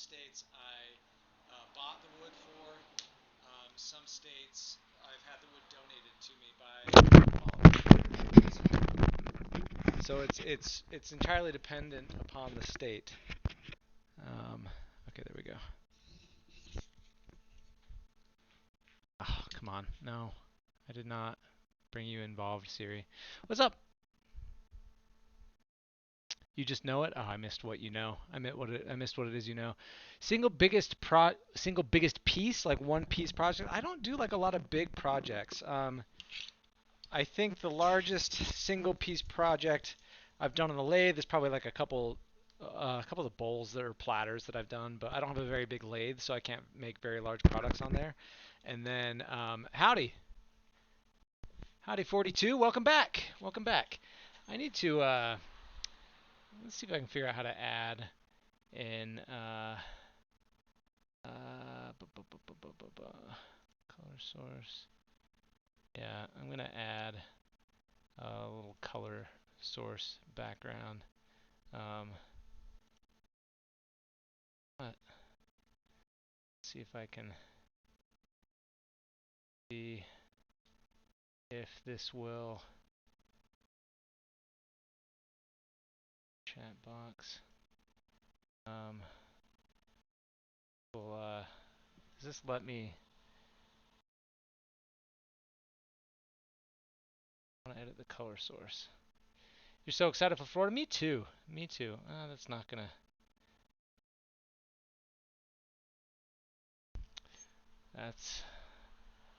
states I bought the wood for. Some states I've had the wood donated to me by. So it's entirely dependent upon the state. Okay, there we go. Oh, come on. No, I did not bring you involved, Siri. What's up? You just know it? Oh, I missed what you know. I missed what it is you know. Single biggest piece, like one piece project. I don't do like a lot of big projects. I think the largest single piece project I've done on the lathe is probably like a couple of bowls that are platters that I've done, but I don't have a very big lathe, so I can't make very large products on there. And then, howdy 42, welcome back, welcome back. I need to let's see if I can figure out how to add in color source. Yeah, I'm gonna add a little color source background. Let's see if I can see if this will chat box. Will does this let me? I want to edit the color source. You're so excited for Florida? Me too. Me too. That's not gonna. That's.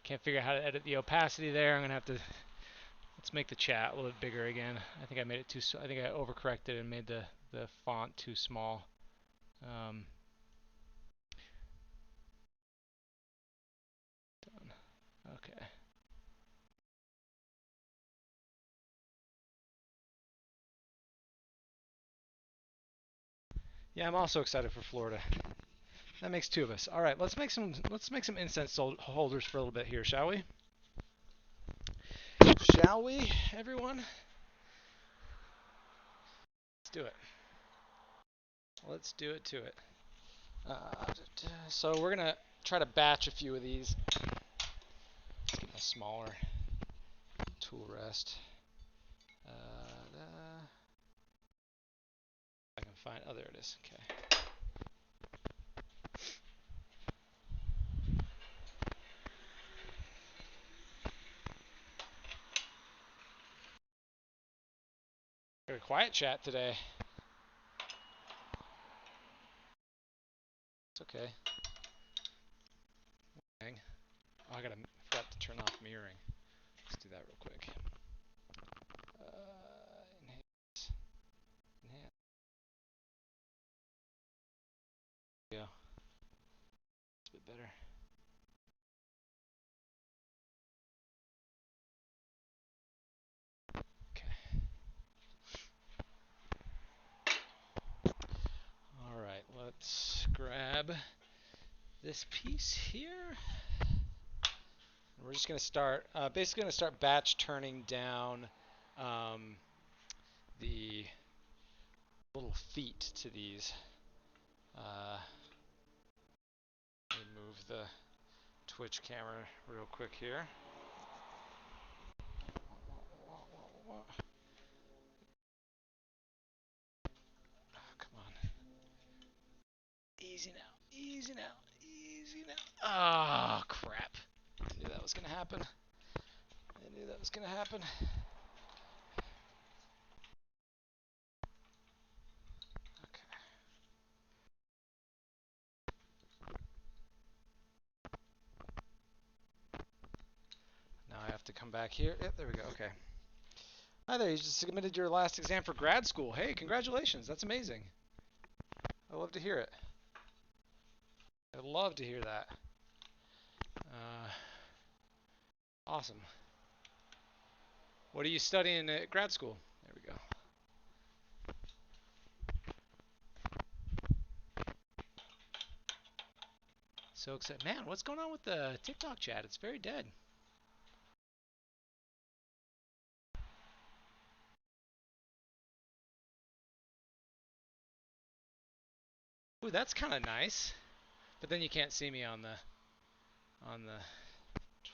Can't figure out how to edit the opacity there. I'm gonna have to. Let's make the chat a little bit bigger again. I think I made it too. I think I overcorrected and made the font too small. Done. Okay. Yeah, I'm also excited for Florida. That makes two of us. All right, let's make some incense holders for a little bit here, shall we? Shall we, everyone? Let's do it. Let's do it to it. So we're gonna try to batch a few of these. Let's get a smaller tool rest. I can find. Oh, there it is. Okay. Got a quiet chat today. It's okay. Dang. Oh, I forgot to turn off mirroring. Let's do that real quick. Enhance. Enhance. There we go. It's a bit better. Okay. All right. Let's grab this piece here. We're just going to start, basically going to start batch turning down the little feet to these. Let me move the Twitch camera real quick here. Oh, come on. Easy now, easy now, easy now. Ah, oh, crap. I knew that was going to happen. I knew that was going to happen. Now I have to come back here. Yep, there we go. Okay. Hi there. You just submitted your last exam for grad school. Hey, congratulations. That's amazing. I love to hear it. I'd love to hear that. Awesome. What are you studying at grad school? There we go. So excited. Man, what's going on with the TikTok chat? It's very dead. Ooh, that's kind of nice. But then you can't see me on the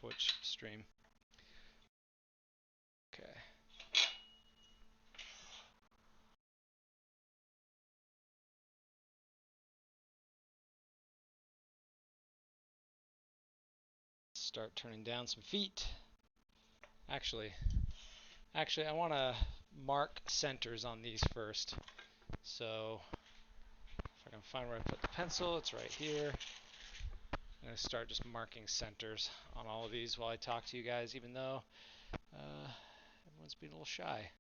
Twitch stream. Okay. Start turning down some feet. Actually, I want to mark centers on these first. So if I can find where I put the pencil, it's right here. I'm going to start just marking centers on all of these while I talk to you guys, even though everyone's being a little shy.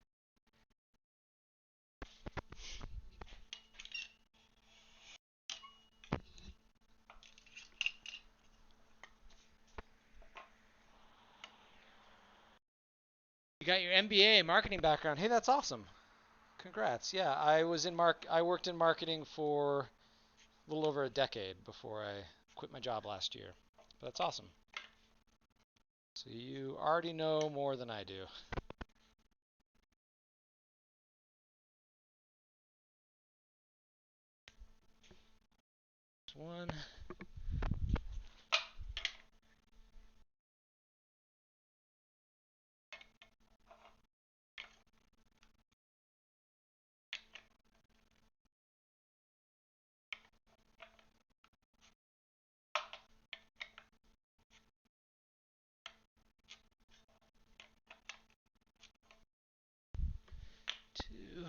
You got your MBA marketing background. Hey, that's awesome. Congrats. Yeah, I worked in marketing for a little over a decade before I quit my job last year. But that's awesome. So you already know more than I do. One. Two.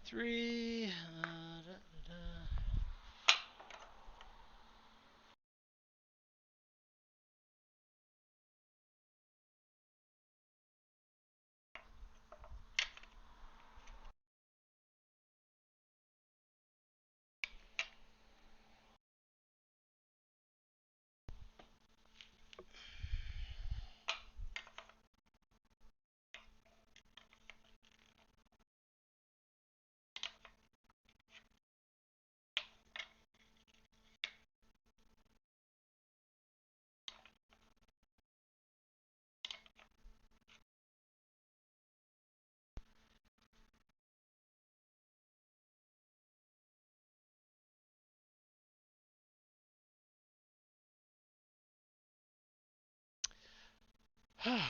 Three. Da, da, da.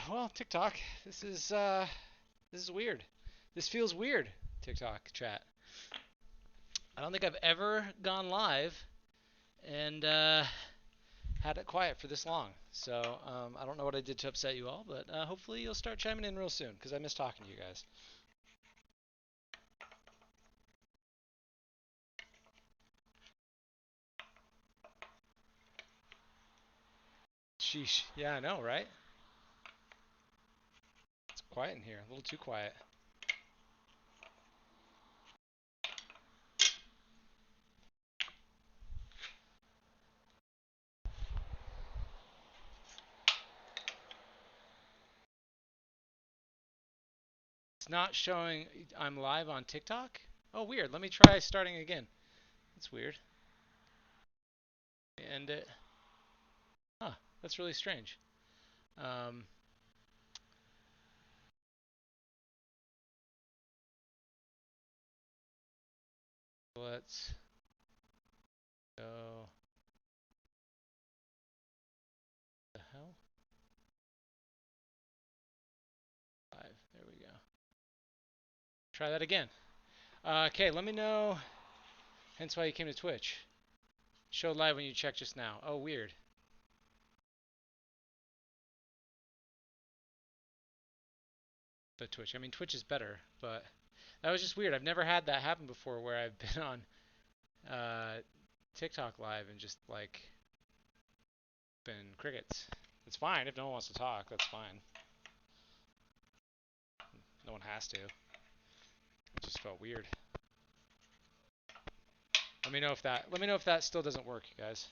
'Well, TikTok. This is weird. This feels weird. TikTok chat. I don't think I've ever gone live and had it quiet for this long. So I don't know what I did to upset you all, but hopefully you'll start chiming in real soon because I miss talking to you guys. Sheesh. Yeah, I know, right? It's quiet in here. A little too quiet. It's not showing I'm live on TikTok? Oh, weird. Let me try starting again. That's weird. End it. Huh. That's really strange. Um, let's go. The hell? Live. There we go. Try that again. Okay, let me know. Hence why you came to Twitch. Show live when you check just now. Oh, weird. But Twitch. I mean, Twitch is better, but that was just weird. I've never had that happen before where I've been on uh, TikTok live and just like been crickets. It's fine if no one wants to talk. That's fine. No one has to. It just felt weird. Let me know if that still doesn't work, you guys.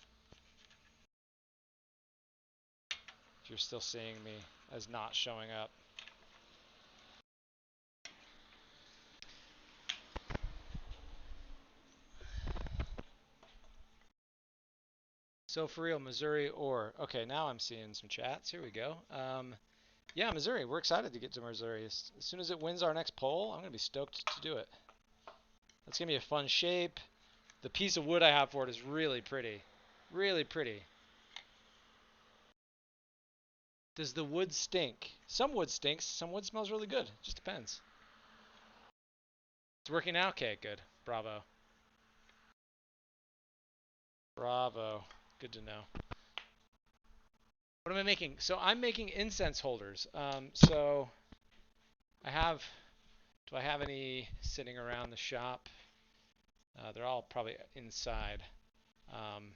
If you're still seeing me as not showing up. So for real, Missouri or okay, now I'm seeing some chats. Here we go. Yeah, Missouri. We're excited to get to Missouri. As soon as it wins our next poll, I'm gonna be stoked to do it. That's gonna be a fun shape. The piece of wood I have for it is really pretty. Really pretty. Does the wood stink? Some wood stinks. Some wood smells really good. Just depends. It's working out. Okay, good. Bravo. Bravo. Good to know. What am I making? So I'm making incense holders. So I have. Do I have any sitting around the shop? They're all probably inside. Um,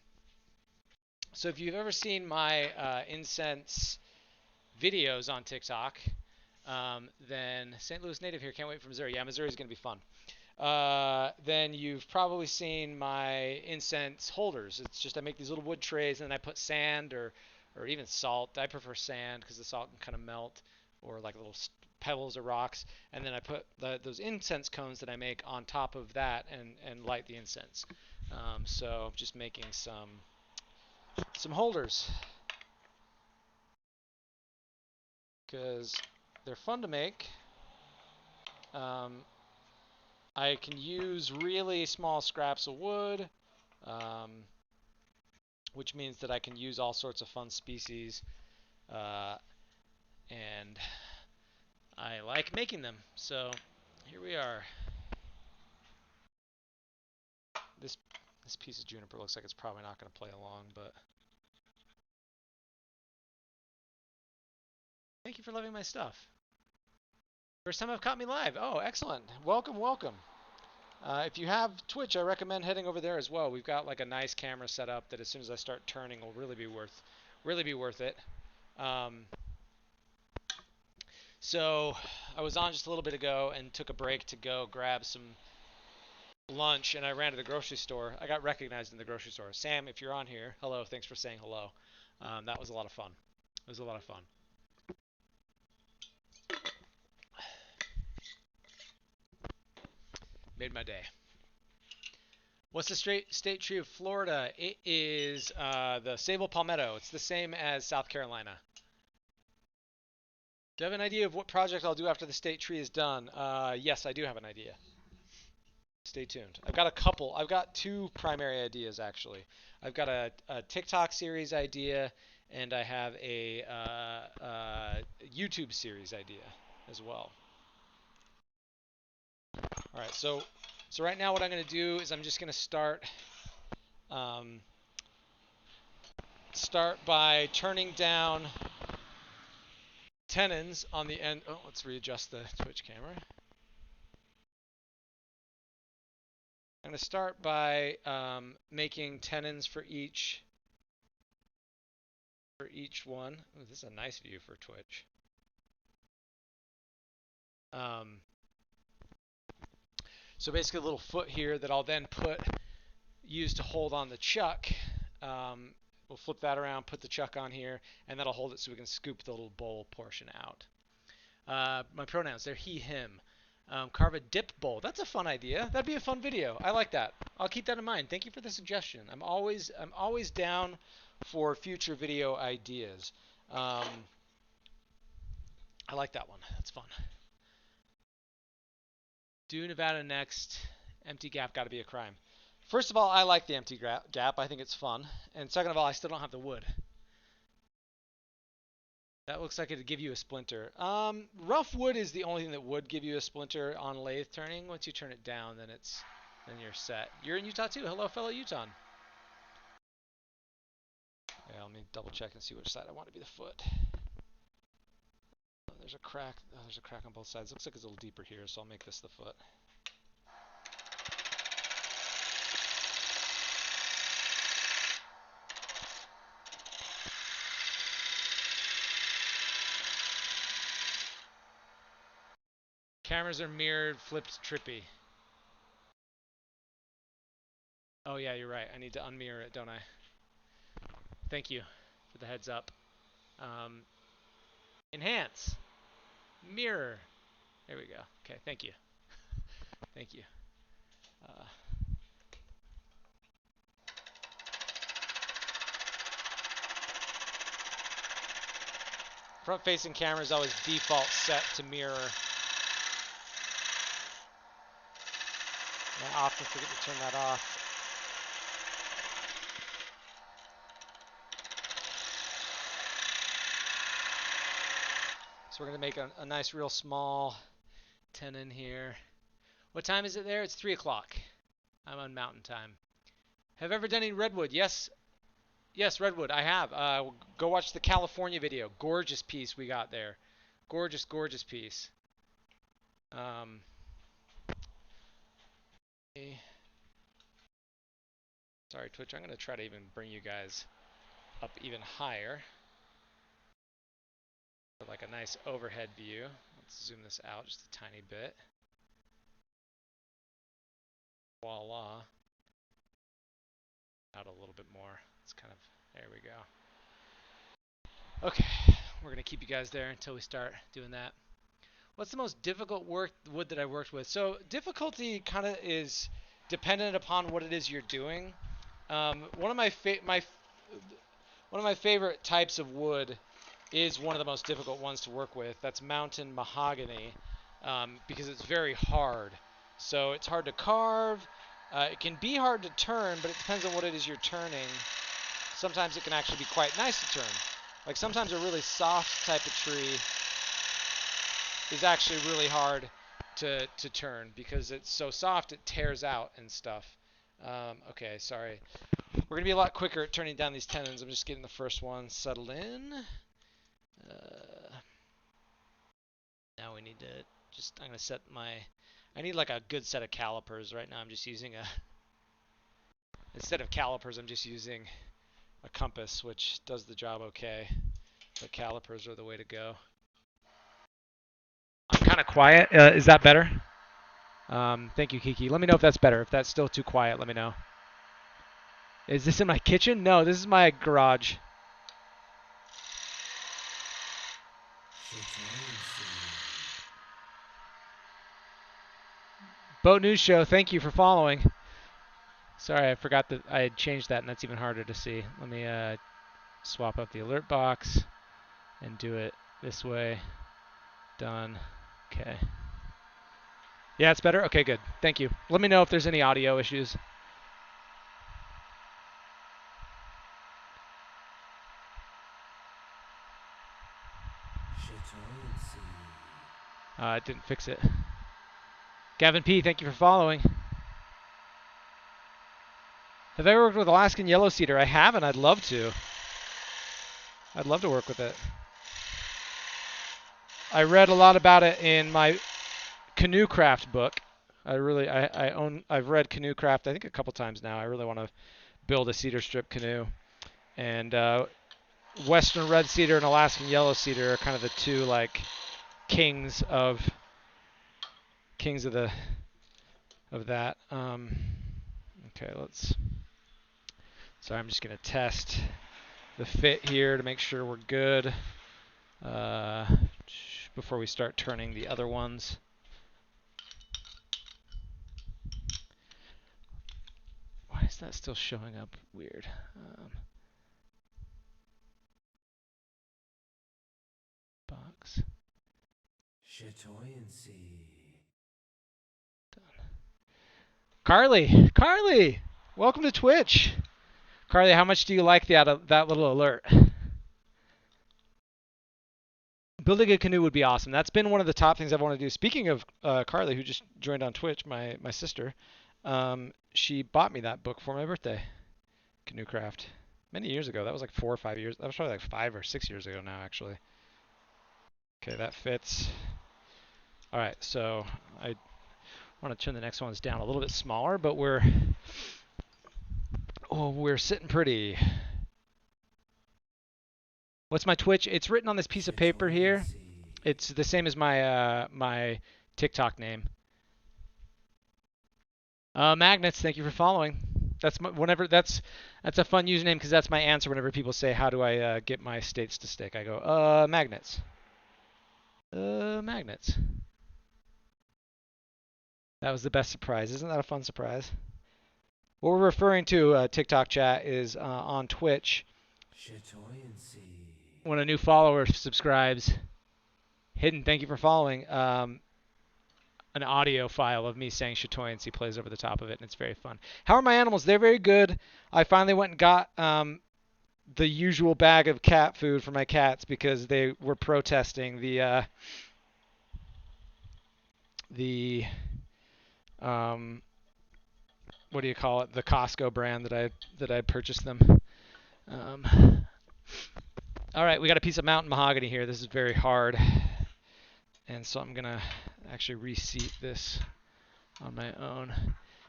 so if you've ever seen my incense videos on TikTok, then St. Louis native here. Can't wait for Missouri. Yeah, Missouri is going to be fun. Then you've probably seen my incense holders. It's just I make these little wood trays and then I put sand or even salt. I prefer sand because the salt can kind of melt, or like little pebbles or rocks. And then I put those incense cones that I make on top of that and light the incense. So just making some holders because they're fun to make. I can use really small scraps of wood, um, which means that I can use all sorts of fun species, uh, and I like making them. So here we are. This this piece of juniper looks like it's probably not going to play along, but thank you for loving my stuff. First time I've caught me live. Oh, excellent. Welcome, welcome. If you have Twitch, I recommend heading over there as well. We've got like a nice camera set up that as soon as I start turning will really be worth it. Um, so I was on just a little bit ago and took a break to go grab some lunch, and I ran to the grocery store. I got recognized in the grocery store. Sam, if you're on here, hello. Thanks for saying hello. That was a lot of fun. It was a lot of fun. Made my day. What's the state tree of Florida? It is the sable palmetto. It's the same as South Carolina. Do you have an idea of what project I'll do after the state tree is done? Yes, I do have an idea. Stay tuned. I've got a couple. I've got two primary ideas, actually. I've got a TikTok series idea, and I have a YouTube series idea as well. All right, so right now what I'm going to do is I'm just going to start by turning down tenons on the end. Oh, let's readjust the Twitch camera. I'm going to start by making tenons for each one. Ooh, this is a nice view for Twitch. So basically a little foot here that I'll then use to hold on the chuck. We'll flip that around, put the chuck on here, and that'll hold it so we can scoop the little bowl portion out. My pronouns, they're he, him. Carve a dip bowl. That's a fun idea. That'd be a fun video. I like that. I'll keep that in mind. Thank you for the suggestion. I'm always down for future video ideas. I like that one. That's fun. Do Nevada next. Empty gap got to be a crime. First of all, I like the empty gap. I think it's fun. And second of all, I still don't have the wood. That looks like it'd give you a splinter. Rough wood is the only thing that would give you a splinter on lathe turning. Once you turn it down, then you're set. You're in Utah too. Hello, fellow Utah. Yeah, let me double check and see which side I want to be the foot. Oh, there's a crack. Oh, there's a crack on both sides. Looks like it's a little deeper here, so I'll make this the foot. Cameras are mirrored, flipped, trippy. Oh yeah, you're right. I need to unmirror it, don't I? Thank you for the heads up. Enhance. Mirror. There we go. Okay, thank you. Thank you. Front-facing camera is always default set to mirror. And I often forget to turn that off. So we're going to make a nice, real small tenon here. What time is it there? It's 3 o'clock. I'm on mountain time. Have I ever done any redwood? Yes. Yes, redwood. I have. Go watch the California video. Gorgeous piece we got there. Gorgeous, gorgeous piece. Sorry, Twitch. I'm going to try to even bring you guys up even higher. For like a nice overhead view. Let's zoom this out just a tiny bit. Voila. Out a little bit more. It's kind of, there we go. Okay, we're going to keep you guys there until we start doing that. What's the most difficult wood that I worked with? So difficulty kind of is dependent upon what it is you're doing. One of my favorite types of wood is one of the most difficult ones to work with. That's mountain mahogany, because it's very hard. So it's hard to carve. It can be hard to turn, but it depends on what it is you're turning. Sometimes it can actually be quite nice to turn. Like sometimes a really soft type of tree is actually really hard to turn because it's so soft it tears out and stuff. Okay, sorry. We're going to be a lot quicker at turning down these tenons. I'm just getting the first one settled in. Now we need to just, I'm going to set my, I need like a good set of calipers. Right now I'm just using instead of calipers, I'm just using a compass, which does the job okay. But calipers are the way to go. I'm kind of quiet. Is that better? Thank you, Kiki. Let me know if that's better. If that's still too quiet, let me know. Is this in my kitchen? No, this is my garage. Boat News Show, thank you for following. Sorry, I forgot that I had changed that, and that's even harder to see. Let me swap up the alert box and do it this way. Done. Okay. Yeah, it's better? Okay, good. Thank you. Let me know if there's any audio issues. It didn't fix it. Gavin P., thank you for following. Have I ever worked with Alaskan yellow cedar? I haven't. I'd love to. I'd love to work with it. I read a lot about it in my canoe craft book. I've read canoe craft I think a couple times now. I really want to build a cedar strip canoe. And Western red cedar and Alaskan yellow cedar are kind of the two like kings of that. Okay, sorry, I'm just gonna test the fit here to make sure we're good before we start turning the other ones. Why is that still showing up weird? Box. Done. Carly, welcome to Twitch. Carly, how much do you like that little alert? Building a canoe would be awesome. That's been one of the top things I've wanted to do. Speaking of Carly, who just joined on Twitch, my sister, she bought me that book for my birthday, Canoe Craft, many years ago. That was like 4 or 5 years. That was probably like 5 or 6 years ago now, actually. Okay, that fits. All right, so I want to turn the next ones down a little bit smaller, but we're sitting pretty. What's my Twitch? It's written on this piece of paper here. It's the same as my my TikTok name. Magnets, thank you for following. That's that's a fun username because that's my answer whenever people say how do I get my states to stick. I go magnets. Magnets. That was the best surprise. Isn't that a fun surprise? What we're referring to TikTok chat is on Twitch. when a new follower subscribes, Hidden, thank you for following. An audio file of me saying Chatoyancy plays over the top of it, and it's very fun. How are my animals? They're very good. I finally went and got the usual bag of cat food for my cats because they were protesting the what do you call it? The Costco brand that I purchased them. All right, we got a piece of mountain mahogany here. This is very hard, and so I'm gonna actually reseat this on my own.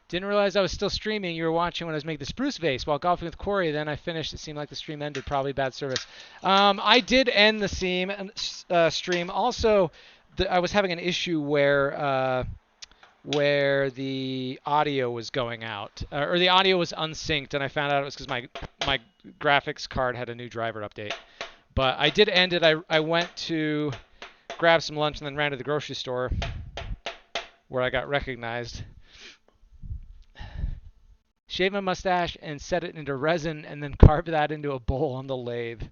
Didn't realize I was still streaming. You were watching when I was making the spruce vase while golfing with Corey. Then I finished. It seemed like the stream ended. Probably bad service. I did end the stream. Also, I was having an issue where the audio was going out, or the audio was unsynced, and I found out it was because my graphics card had a new driver update. But I did end it. I went to grab some lunch and then ran to the grocery store where I got recognized. Shave my mustache and set it into resin and then carve that into a bowl on the lathe.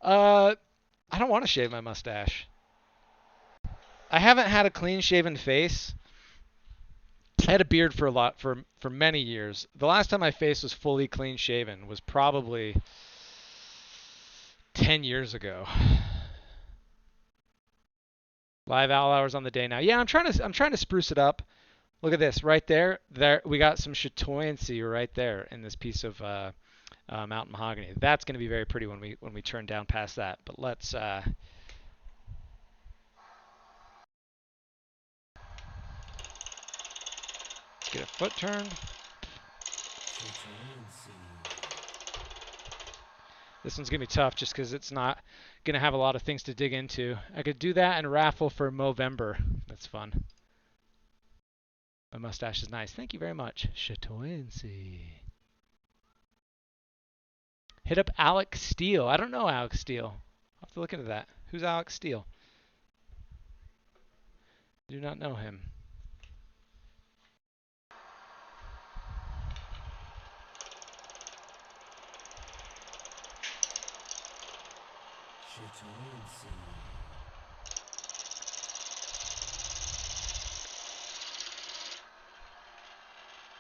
I don't want to shave my mustache. I haven't had a clean shaven face. I had a beard for many years. The last time my face was fully clean shaven was probably 10 years ago. Live owl hours on the day now. Yeah, I'm trying to spruce it up. Look at this right there. There we got some chatoyancy right there in this piece of mountain mahogany. That's going to be very pretty when we turn down past that. But let's get a foot turn. This one's going to be tough just because it's not going to have a lot of things to dig into. I could do that and raffle for Movember. That's fun. My mustache is nice. Thank you very much. Chatoyancy. Hit up Alex Steele. I don't know Alex Steele. I'll have to look into that. Who's Alex Steele? Do not know him.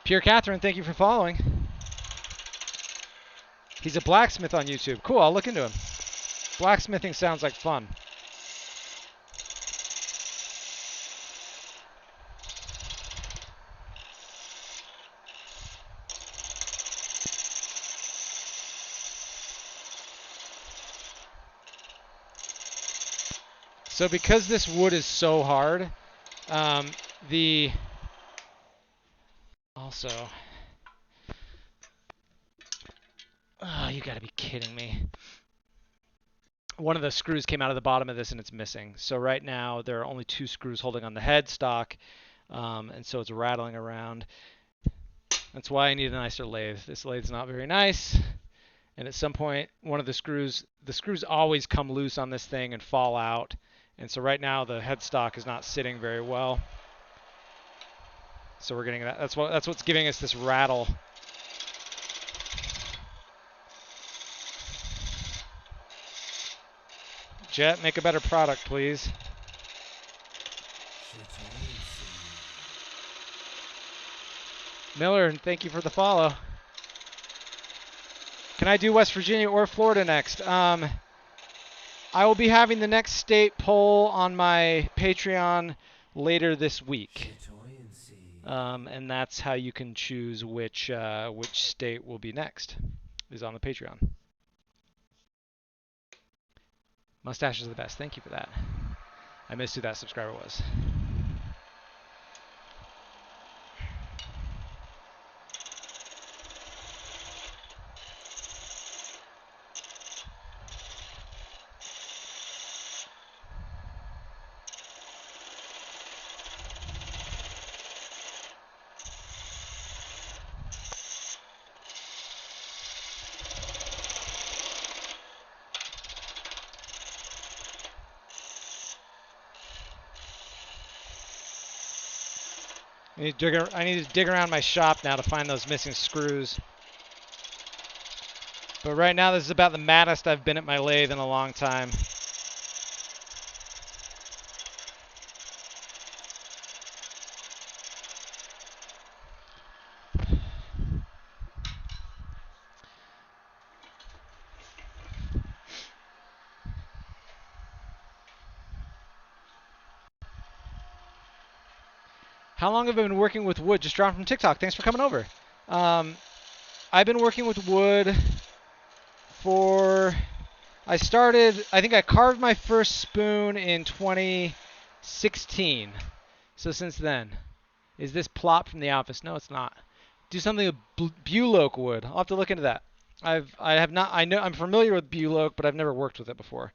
Pierre Catherine, thank you for following. He's a blacksmith on YouTube. Cool, I'll look into him. Blacksmithing sounds like fun. So because this wood is so hard, also, oh, you gotta be kidding me. One of the screws came out of the bottom of this and it's missing. So right now there are only 2 screws holding on the headstock, and so it's rattling around. That's why I need a nicer lathe. This lathe's not very nice. And at some point, one of the screws always come loose on this thing and fall out. And so right now the headstock is not sitting very well. So we're getting that. That's what's giving us this rattle. Jet, make a better product, please. Miller, thank you for the follow. Can I do West Virginia or Florida next? I will be having the next state poll on my Patreon later this week. And that's how you can choose which state will be next, is on the Patreon. Mustaches are the best. Thank you for that. I missed who that subscriber was. I need to dig around my shop now to find those missing screws. But right now, this is about the maddest I've been at my lathe in a long time. How long have I been working with wood? Just dropped from TikTok. Thanks for coming over. I've been working with wood for... I think I carved my first spoon in 2016. So since then. Is this plop from the office? No, it's not. Do something with Buloke wood. I'll have to look into that. I have not. I know I'm familiar with Buloke, but I've never worked with it before.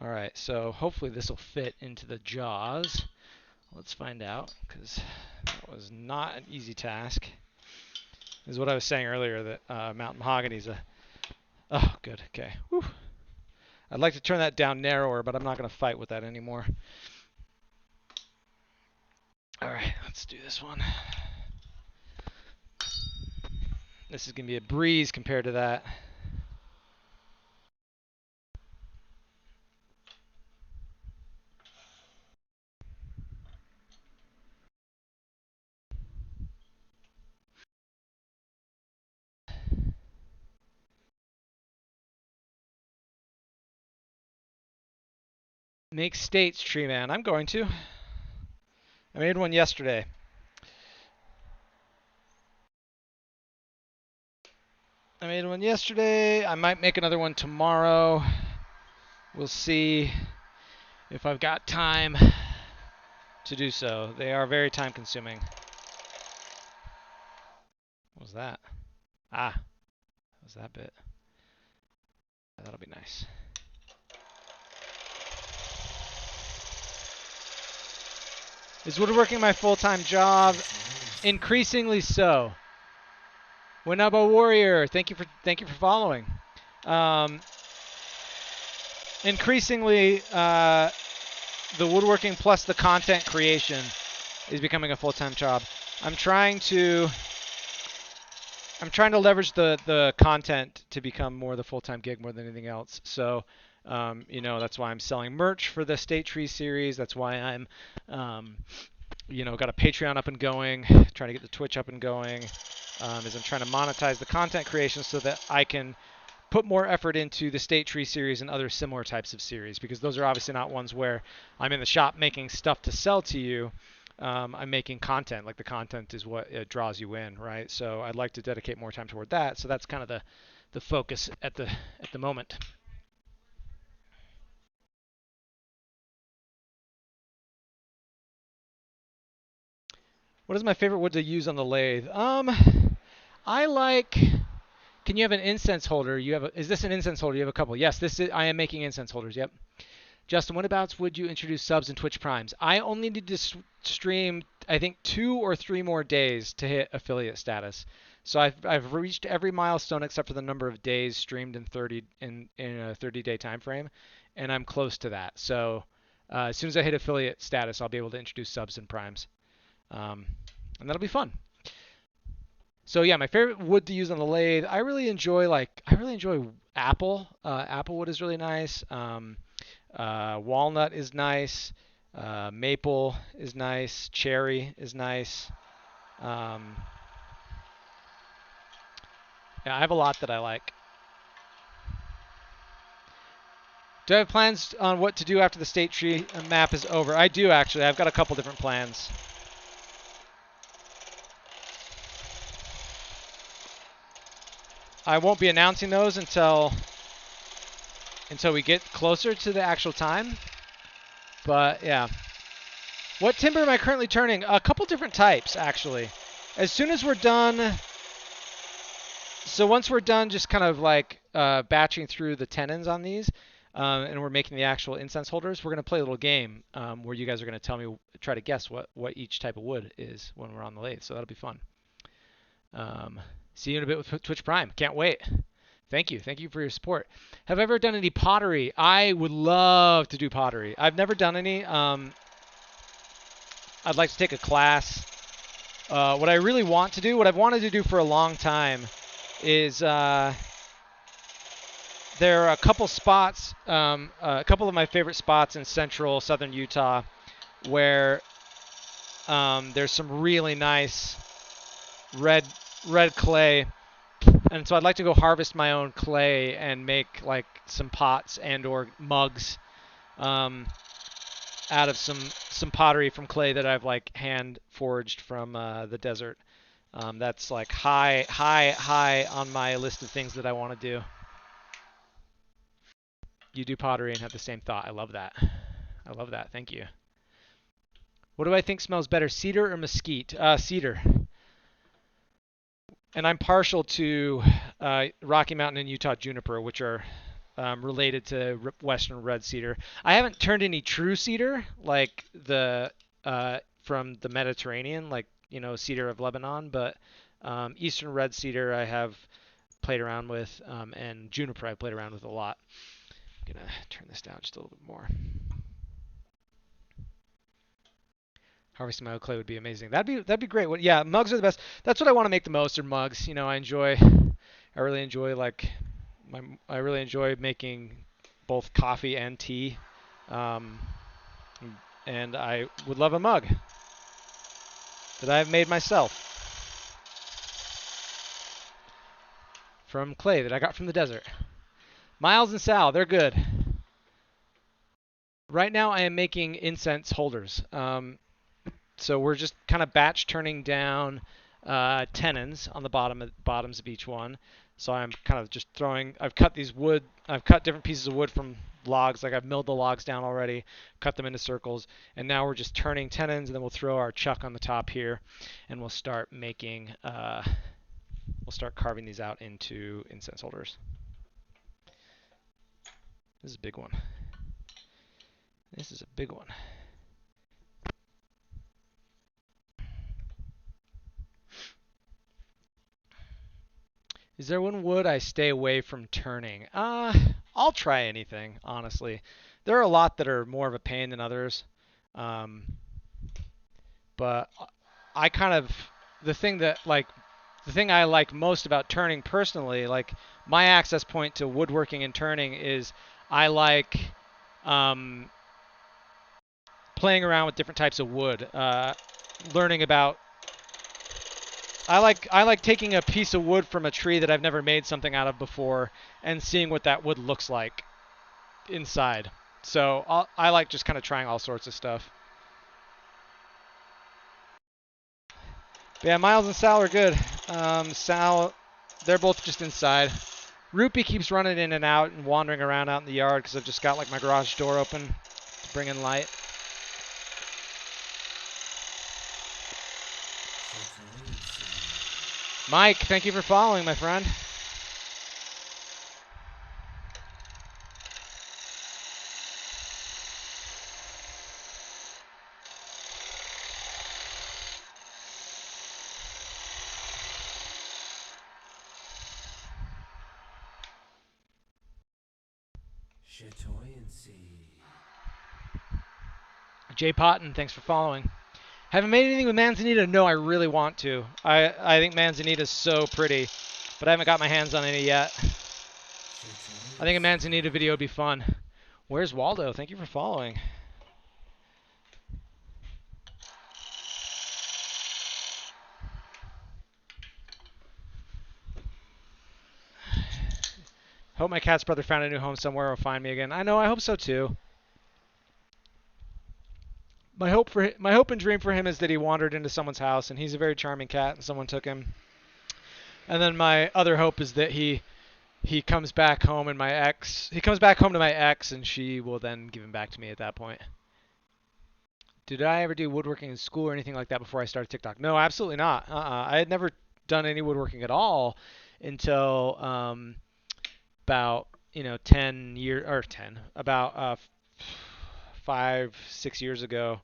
All right, so hopefully this will fit into the jaws. Let's find out, because that was not an easy task. This is what I was saying earlier, that mountain mahogany is a... Oh, good. Okay. Whew. I'd like to turn that down narrower, but I'm not going to fight with that anymore. All right, let's do this one. This is going to be a breeze compared to that. Make states, Tree Man. I'm going to. I made one yesterday. I might make another one tomorrow. We'll see if I've got time to do so. They are very time consuming. What was that? Ah, that was that bit. That'll be nice. Is woodworking my full-time job? Increasingly so. Winaba Warrior, thank you for following. Increasingly, the woodworking plus the content creation is becoming a full-time job. I'm trying to leverage the content to become more the full-time gig more than anything else. So, that's why I'm selling merch for the State Tree series. That's why I'm, got a Patreon up and going, trying to get the Twitch up and going. Is I'm trying to monetize the content creation so that I can put more effort into the State Tree series and other similar types of series, because those are obviously not ones where I'm in the shop making stuff to sell to you. I'm making content. Like, the content is what draws you in, right? So I'd like to dedicate more time toward that. So that's kind of the focus at the moment. What is my favorite wood to use on the lathe? I like... Can you have an incense holder? Is this an incense holder? You have a couple. Yes, I am making incense holders. Yep. Justin, what about would you introduce subs and Twitch Primes? I only need to stream, I think, 2 or 3 more days to hit affiliate status. So I've reached every milestone except for the number of days streamed in a 30-day time frame, and I'm close to that. So as soon as I hit affiliate status, I'll be able to introduce subs and primes, and that'll be fun. So yeah, my favorite wood to use on the lathe. I really enjoy apple. Apple wood is really nice. Walnut is nice. Maple is nice. Cherry is nice. Yeah, I have a lot that I like. Do I have plans on what to do after the State Tree map is over? I do, actually. I've got a couple different plans. I won't be announcing those until we get closer to the actual time. But yeah. What timber am I currently turning? A couple different types, actually. As soon as we're done... So once we're done just kind of like batching through the tenons on these, and we're making the actual incense holders, we're going to play a little game where you guys are going to try to guess what each type of wood is when we're on the lathe. So that'll be fun. See you in a bit with Twitch Prime. Can't wait. Thank you. Thank you for your support. Have I ever done any pottery? I would love to do pottery. I've never done any. I'd like to take a class. What I really want to do, what I've wanted to do for a long time, is there are a couple spots, a couple of my favorite spots in central southern Utah where there's some really nice red red clay, and so I'd like to go harvest my own clay and make like some pots and or mugs um, out of some pottery from clay that I've like hand forged from the desert. That's like high on my list of things that I want to do. You do pottery and have the same thought. I love that. I love that. Thank you. What do I think smells better, cedar or mesquite? Cedar. And I'm partial to Rocky Mountain and Utah juniper, which are related to western red cedar. I haven't turned any true cedar like the from the Mediterranean, like cedar of Lebanon, but eastern red cedar I have played around with, and juniper I played around with a lot. I'm gonna turn this down just a little bit more. Harvesting my own clay would be amazing. That'd be great. Yeah, mugs are the best. That's what I want to make the most. Are mugs. I really enjoy I really enjoy making both coffee and tea, um, and I would love a mug that I've made myself from clay that I got from the desert. Miles and Sal, they're good. Right now, I am making incense holders. So we're just kind of batch turning down tenons on the bottoms of each one. So I'm kind of just throwing. I've cut different pieces of wood from logs. Like I've milled the logs down already, cut them into circles, and now we're just turning tenons, and then we'll throw our chuck on the top here, and we'll start making. We'll start carving these out into incense holders. This is a big one. This is a big one. Is there one wood I stay away from turning? I'll try anything, honestly. There are a lot that are more of a pain than others. Um, but I kind of the thing that like the thing I like most about turning personally, like my access point to woodworking and turning is I like um, playing around with different types of wood, learning about I like taking a piece of wood from a tree that I've never made something out of before and seeing what that wood looks like inside. So I like just kind of trying all sorts of stuff. But yeah, Miles and Sal are good. Sal, they're both just inside. Rupee keeps running in and out and wandering around out in the yard because I've just got like my garage door open to bring in light. Mike, thank you for following, my friend. Jay Potton, thanks for following. Haven't made anything with Manzanita? No, I really want to. I think Manzanita is so pretty, but I haven't got my hands on any yet. I think a Manzanita video would be fun. Where's Waldo? Thank you for following. Hope my cat's brother found a new home somewhere or will find me again. I know, I hope so too. My hope and dream for him is that he wandered into someone's house and he's a very charming cat and someone took him. And then my other hope is that he comes back home and he comes back home to my ex and she will then give him back to me at that point. Did I ever do woodworking in school or anything like that before I started TikTok? No, absolutely not. I had never done any woodworking at all until about 10 years or 10 about 5-6 years ago,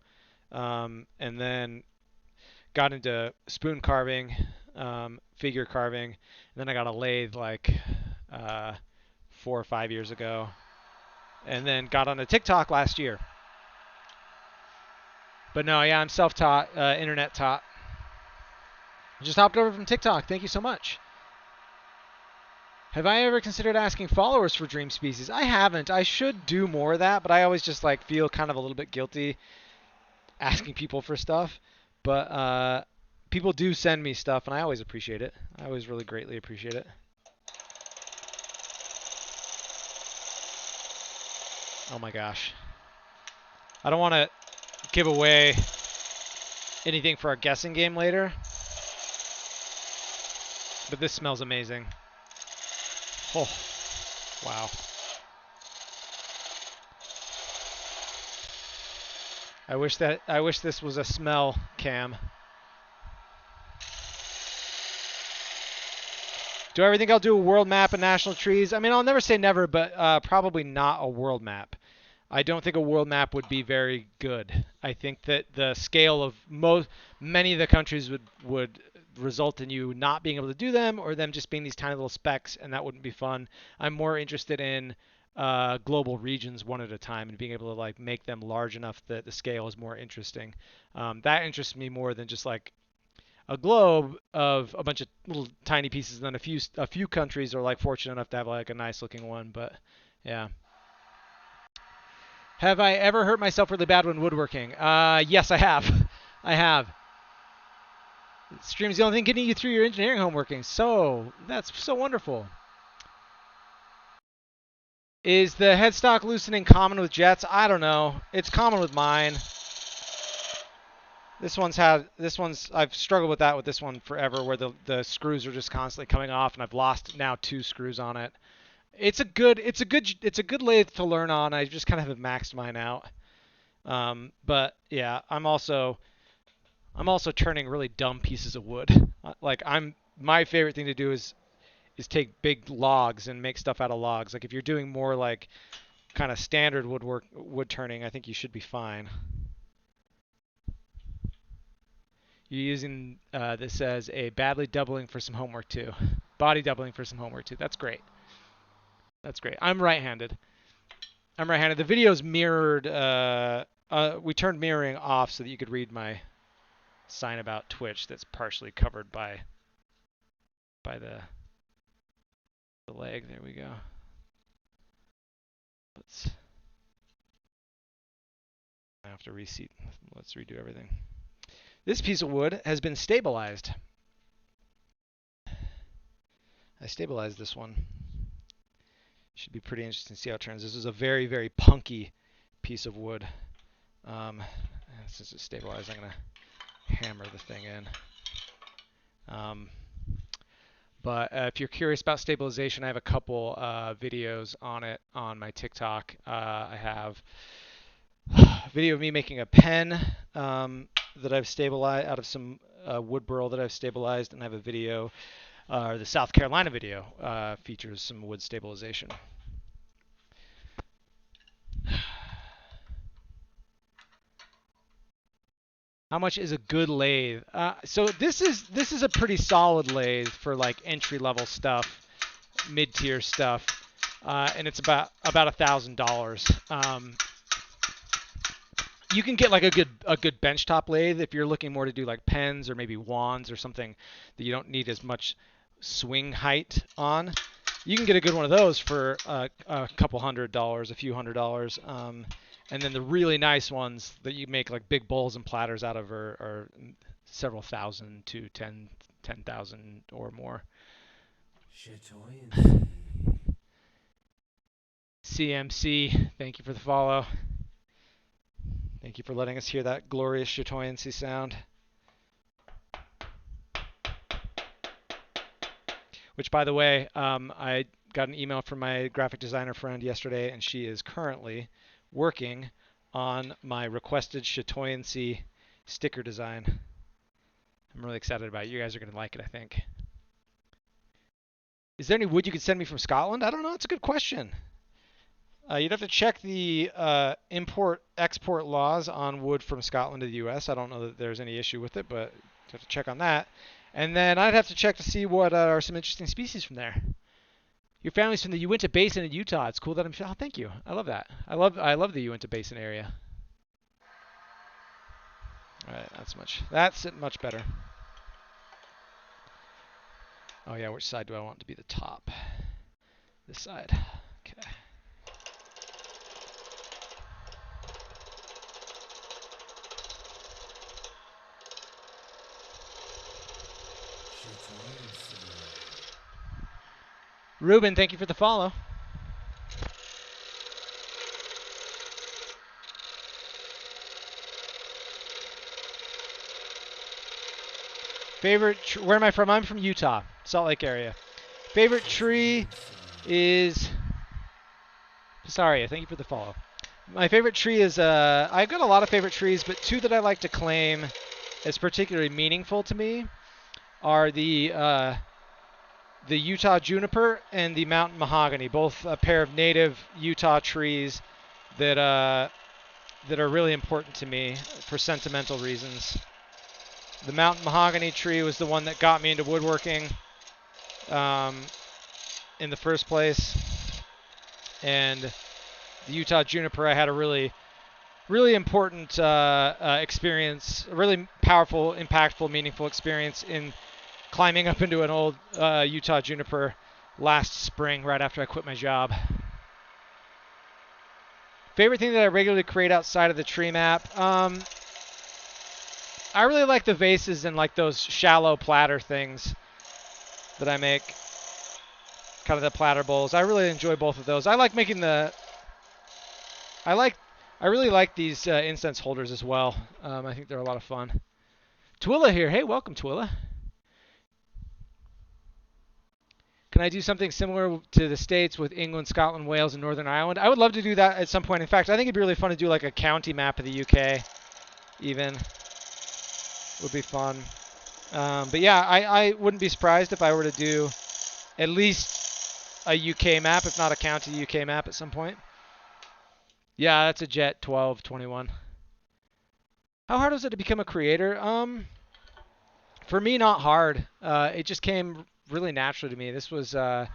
and then got into spoon carving, figure carving, and then I got a lathe like 4 or 5 years ago, and then got on a TikTok last year. But no, yeah, I'm self-taught, internet taught. Just hopped over from TikTok. Thank you so much. Have I ever considered asking followers for dream species? I haven't. I should do more of that, but I always just like feel kind of a little bit guilty asking people for stuff. But people do send me stuff, and I always appreciate it. I always really greatly appreciate it. Oh my gosh. I don't want to give away anything for our guessing game later, but this smells amazing. Oh, wow. I wish this was a smell cam. Do I ever think I'll do a world map and national trees? I mean, I'll never say never, but probably not a world map. I don't think a world map would be very good. I think that the scale of many of the countries would result in you not being able to do them, or them just being these tiny little specks, and that wouldn't be fun. I'm more interested in global regions one at a time and being able to like make them large enough that the scale is more interesting. That interests me more than just like a globe of a bunch of little tiny pieces. And then a few countries are like fortunate enough to have like a nice looking one, but yeah. Have I ever hurt myself really bad when woodworking? Yes, I have. I have. Stream's the only thing getting you through your engineering homeworking. So that's so wonderful. Is the headstock loosening common with jets? I don't know. It's common with mine. I've struggled with that with this one forever, where the screws are just constantly coming off, and I've lost now 2 screws on it. It's a good lathe to learn on. I just kind of have maxed mine out. But yeah, I'm also turning really dumb pieces of wood. Like my favorite thing to do is take big logs and make stuff out of logs. Like if you're doing more like kind of standard wood turning, I think you should be fine. You're using this as a badly doubling for some homework too. Body doubling for some homework too. That's great. That's great. I'm right-handed. The video's mirrored. We turned mirroring off so that you could read my sign about Twitch that's partially covered by the leg. There we go. I have to reseat. Let's redo everything. This piece of wood has been stabilized. I stabilized this one. Should be pretty interesting to see how it turns. This is a very, very punky piece of wood. Since it's stabilized, I'm going to hammer the thing in. But if you're curious about stabilization, I have a couple videos on it on my TikTok. I have a video of me making a pen that I've stabilized out of some wood burl that I've stabilized, and I have a video, the South Carolina video features some wood stabilization. How much is a good lathe? So this is a pretty solid lathe for like entry level stuff, mid tier stuff, and it's about $1,000. You can get like a good benchtop lathe if you're looking more to do like pens or maybe wands or something that you don't need as much swing height on. You can get a good one of those for a couple $100, a few $100. And then the really nice ones that you make like big bowls and platters out of are several thousand to 10,000 or more. CMC, thank you for the follow. Thank you for letting us hear that glorious chatoyancy sound. Which, by the way, I got an email from my graphic designer friend yesterday, and she is currently working on my requested chatoyancy sticker design. I'm really excited about it. You guys are going to like it, I think. Is there any wood you could send me from Scotland? I don't know. It's a good question. You'd have to check the import-export laws on wood from Scotland to the U.S. I don't know that there's any issue with it, but you have to check on that. And then I'd have to check to see what are some interesting species from there. Your family's from the Uinta Basin in Utah. It's cool that I'm. Oh, thank you. I love that. I love the Uinta Basin area. All right, that's it much better. Oh yeah, which side do I want to be the top? This side. Okay. Ruben, thank you for the follow. Favorite, where am I from? I'm from Utah, Salt Lake area. Favorite tree is, sorry, thank you for the follow. My favorite tree is, I've got a lot of favorite trees, but two that I like to claim as particularly meaningful to me are the Utah juniper and the mountain mahogany, both a pair of native Utah trees that that are really important to me for sentimental reasons. The mountain mahogany tree was the one that got me into woodworking in the first place, and the Utah juniper I had a really important experience, a really powerful, impactful, meaningful experience in climbing up into an old Utah juniper last spring right after I quit my job. Favorite thing that I regularly create outside of the tree map? I really like the vases and like those shallow platter things that I make. Kind of the platter bowls. I really enjoy both of those. I like making the... I really like these incense holders as well. I think they're a lot of fun. Twilla here. Hey, welcome, Twilla. Can I do something similar to the States with England, Scotland, Wales, and Northern Ireland? I would love to do that at some point. In fact, I think it'd be really fun to do like a county map of the UK even. Would be fun. But yeah, I wouldn't be surprised if I were to do at least a UK map, if not a county UK map at some point. Yeah, that's a Jet 1221. How hard was it to become a creator? For me, not hard. It just came really naturally to me. This was... I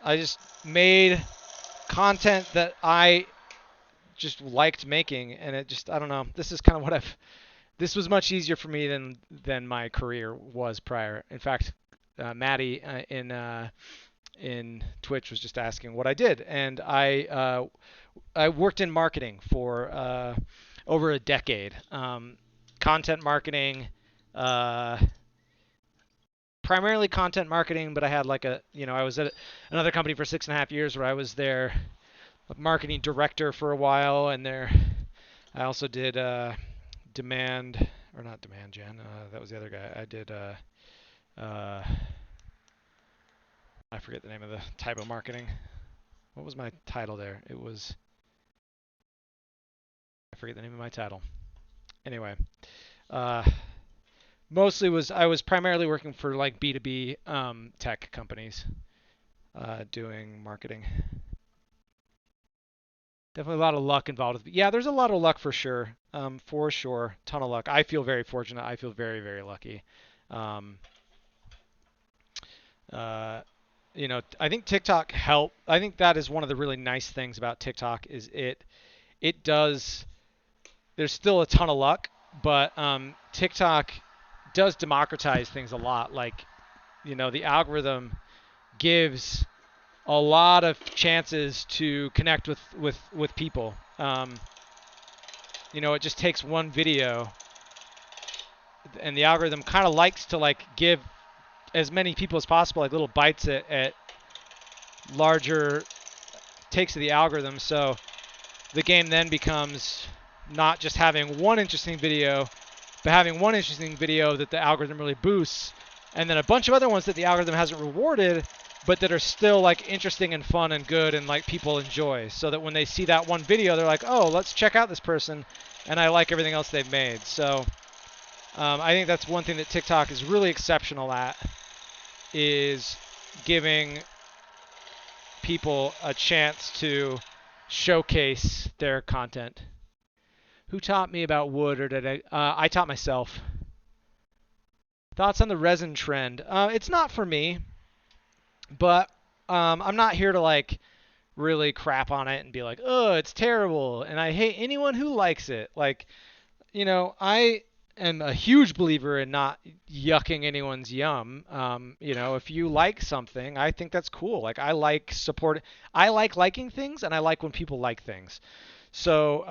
just made content that I just liked making, and it just, I don't know. This is kind of what I've... This was much easier for me than my career was prior. In fact, Maddie in Twitch was just asking what I did, and I worked in marketing for over a decade. Content marketing, primarily content marketing, but I had like I was at another company for 6.5 years where I was their marketing director for a while, and I also did demand, or not demand gen, that was the other guy. I did, I forget the name of the type of marketing. What was my title there? I forget the name of my title. Anyway, I was primarily working for like B2B tech companies doing marketing. Definitely a lot of luck involved. Yeah, there's a lot of luck for sure. For sure. Ton of luck. I feel very fortunate. I feel very, very lucky. I think TikTok helped. I think that is one of the really nice things about TikTok is it does, there's still a ton of luck, but TikTok does democratize things a lot. Like, the algorithm gives a lot of chances to connect with people. It just takes one video, and the algorithm kind of likes to like give as many people as possible like little bites at larger takes of the algorithm. So the game then becomes not just having one interesting video, but having one interesting video that the algorithm really boosts, and then a bunch of other ones that the algorithm hasn't rewarded, but that are still like interesting and fun and good and like people enjoy, so that when they see that one video, they're like, oh, let's check out this person, and I like everything else they've made. So I think that's one thing that TikTok is really exceptional at, is giving people a chance to showcase their content. Who taught me about wood, or did I taught myself. Thoughts on the resin trend? It's not for me. But I'm not here to like really crap on it and be like, oh, it's terrible, and I hate anyone who likes it. Like, I am a huge believer in not yucking anyone's yum. If you like something, I think that's cool. Like I like liking things, and I like when people like things. So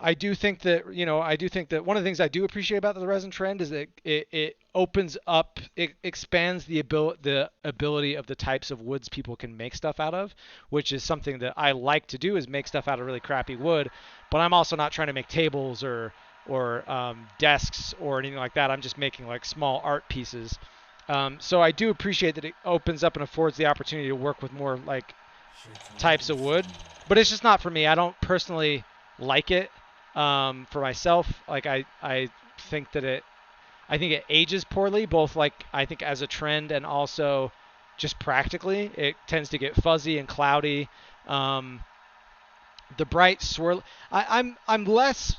I do think that one of the things I do appreciate about the resin trend is that it opens up, it expands the ability of the types of woods people can make stuff out of, which is something that I like to do, is make stuff out of really crappy wood. But I'm also not trying to make tables or desks or anything like that. I'm just making like small art pieces. So I do appreciate that it opens up and affords the opportunity to work with more like types of wood, but it's just not for me. I don't personally like it for myself. Like I think that I think it ages poorly, both like I think as a trend and also just practically. It tends to get fuzzy and cloudy. Um, the bright swirl. I'm less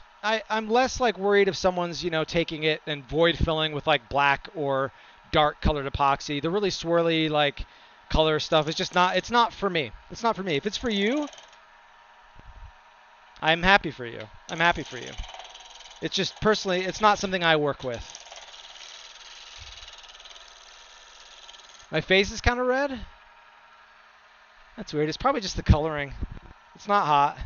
like worried if someone's taking it and void filling with like black or dark colored epoxy. The really swirly like color stuff is just not. It's not for me. It's not for me. If it's for you, I'm happy for you. I'm happy for you. It's just personally, it's not something I work with. My face is kind of red. That's weird. It's probably just the coloring. It's not hot.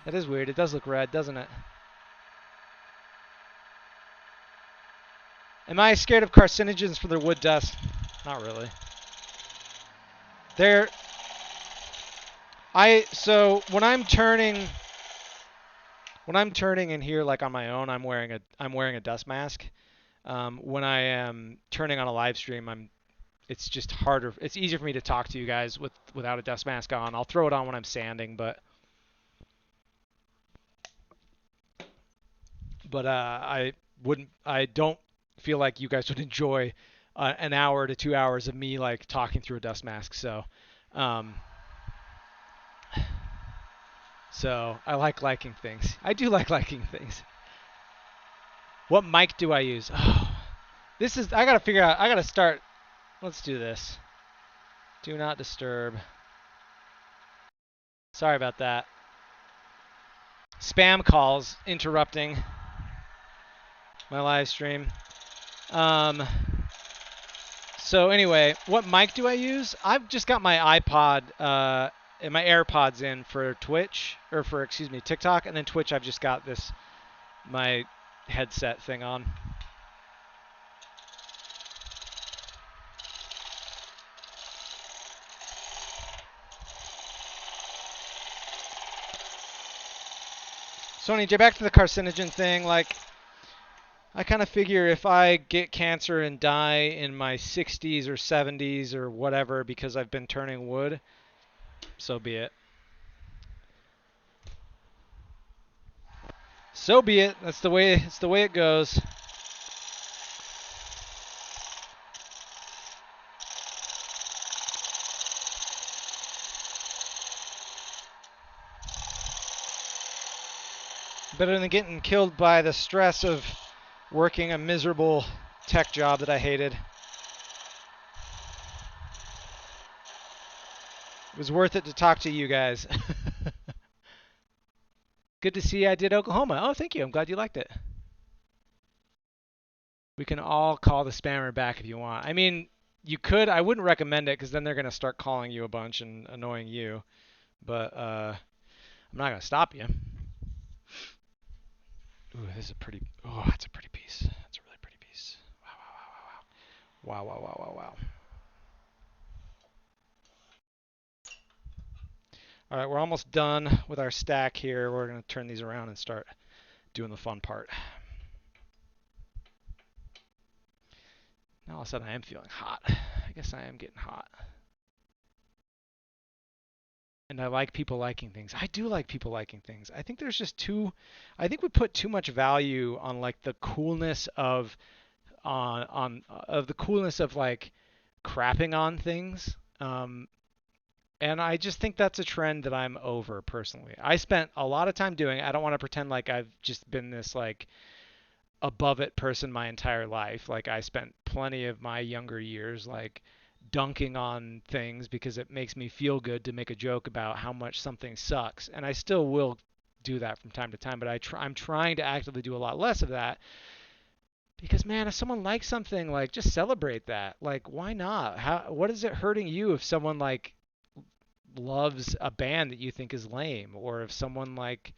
That is weird. It does look red, doesn't it? Am I scared of carcinogens for their wood dust? Not really. So when I'm turning in here like on my own, I'm wearing a dust mask. When I am turning on a live stream, it's just harder. It's easier for me to talk to you guys without a dust mask on. I'll throw it on when I'm sanding, but I don't feel like you guys would enjoy an hour to 2 hours of me like talking through a dust mask. Um, so I like liking things. I do like liking things. What mic do I use? Oh, I gotta figure out. I gotta start. Let's do this. Do not disturb. Sorry about that. Spam calls interrupting my live stream. So anyway, what mic do I use? I've just got my iPod and my AirPods in for Twitch, or for, excuse me, TikTok, and then Twitch I've just got my headset thing on. So anyway, back to the carcinogen thing, like, I kind of figure if I get cancer and die in my 60s or 70s or whatever because I've been turning wood, so be it. So be it. It's the way it goes. Better than getting killed by the stress of working a miserable tech job that I hated. It was worth it to talk to you guys. Good to see I did Oklahoma. Oh, thank you. I'm glad you liked it. We can all call the spammer back if you want. I mean, you could. I wouldn't recommend it because then they're going to start calling you a bunch and annoying you. But I'm not going to stop you. Ooh, this is a pretty. Oh, that's a pretty piece. That's a really pretty piece. Wow, wow, wow, wow, wow. Wow, wow, wow, wow, wow. All right, we're almost done with our stack here. We're going to turn these around and start doing the fun part. Now all of a sudden I am feeling hot. I guess I am getting hot. And I like people liking things. I do like people liking things. I think there's just I think we put too much value on like the coolness of the coolness of like crapping on things. And I just think that's a trend that I'm over personally. I spent a lot of time doing it. I don't want to pretend like I've just been this like above it person my entire life. Like I spent plenty of my younger years like dunking on things because it makes me feel good to make a joke about how much something sucks. And I still will do that from time to time, but I'm trying to actively do a lot less of that. Because man, if someone likes something, like just celebrate that. Like why not? What is it hurting you if someone like loves a band that you think is lame, or if someone like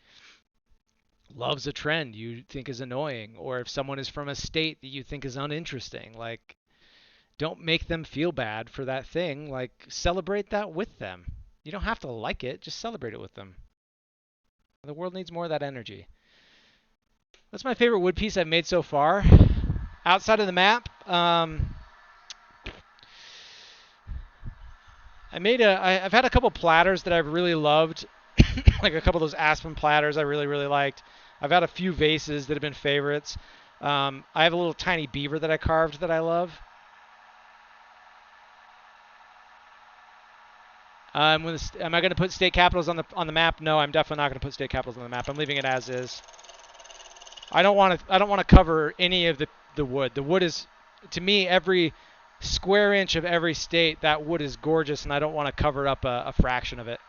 loves a trend you think is annoying, or if someone is from a state that you think is uninteresting? Like don't make them feel bad for that thing. Like celebrate that with them. You don't have to like it, just celebrate it with them. The world needs more of that energy. That's my favorite wood piece I've made so far. Outside of the map, I've had a couple platters that I've really loved, like a couple of those aspen platters I really, really liked. I've had a few vases that have been favorites. I have a little tiny beaver that I carved that I love. Am I going to put state capitals on the map? No, I'm definitely not going to put state capitals on the map. I'm leaving it as is. I don't want to cover any of the wood. The wood is, to me, every square inch of every state, that wood is gorgeous, and I don't want to cover up a fraction of it.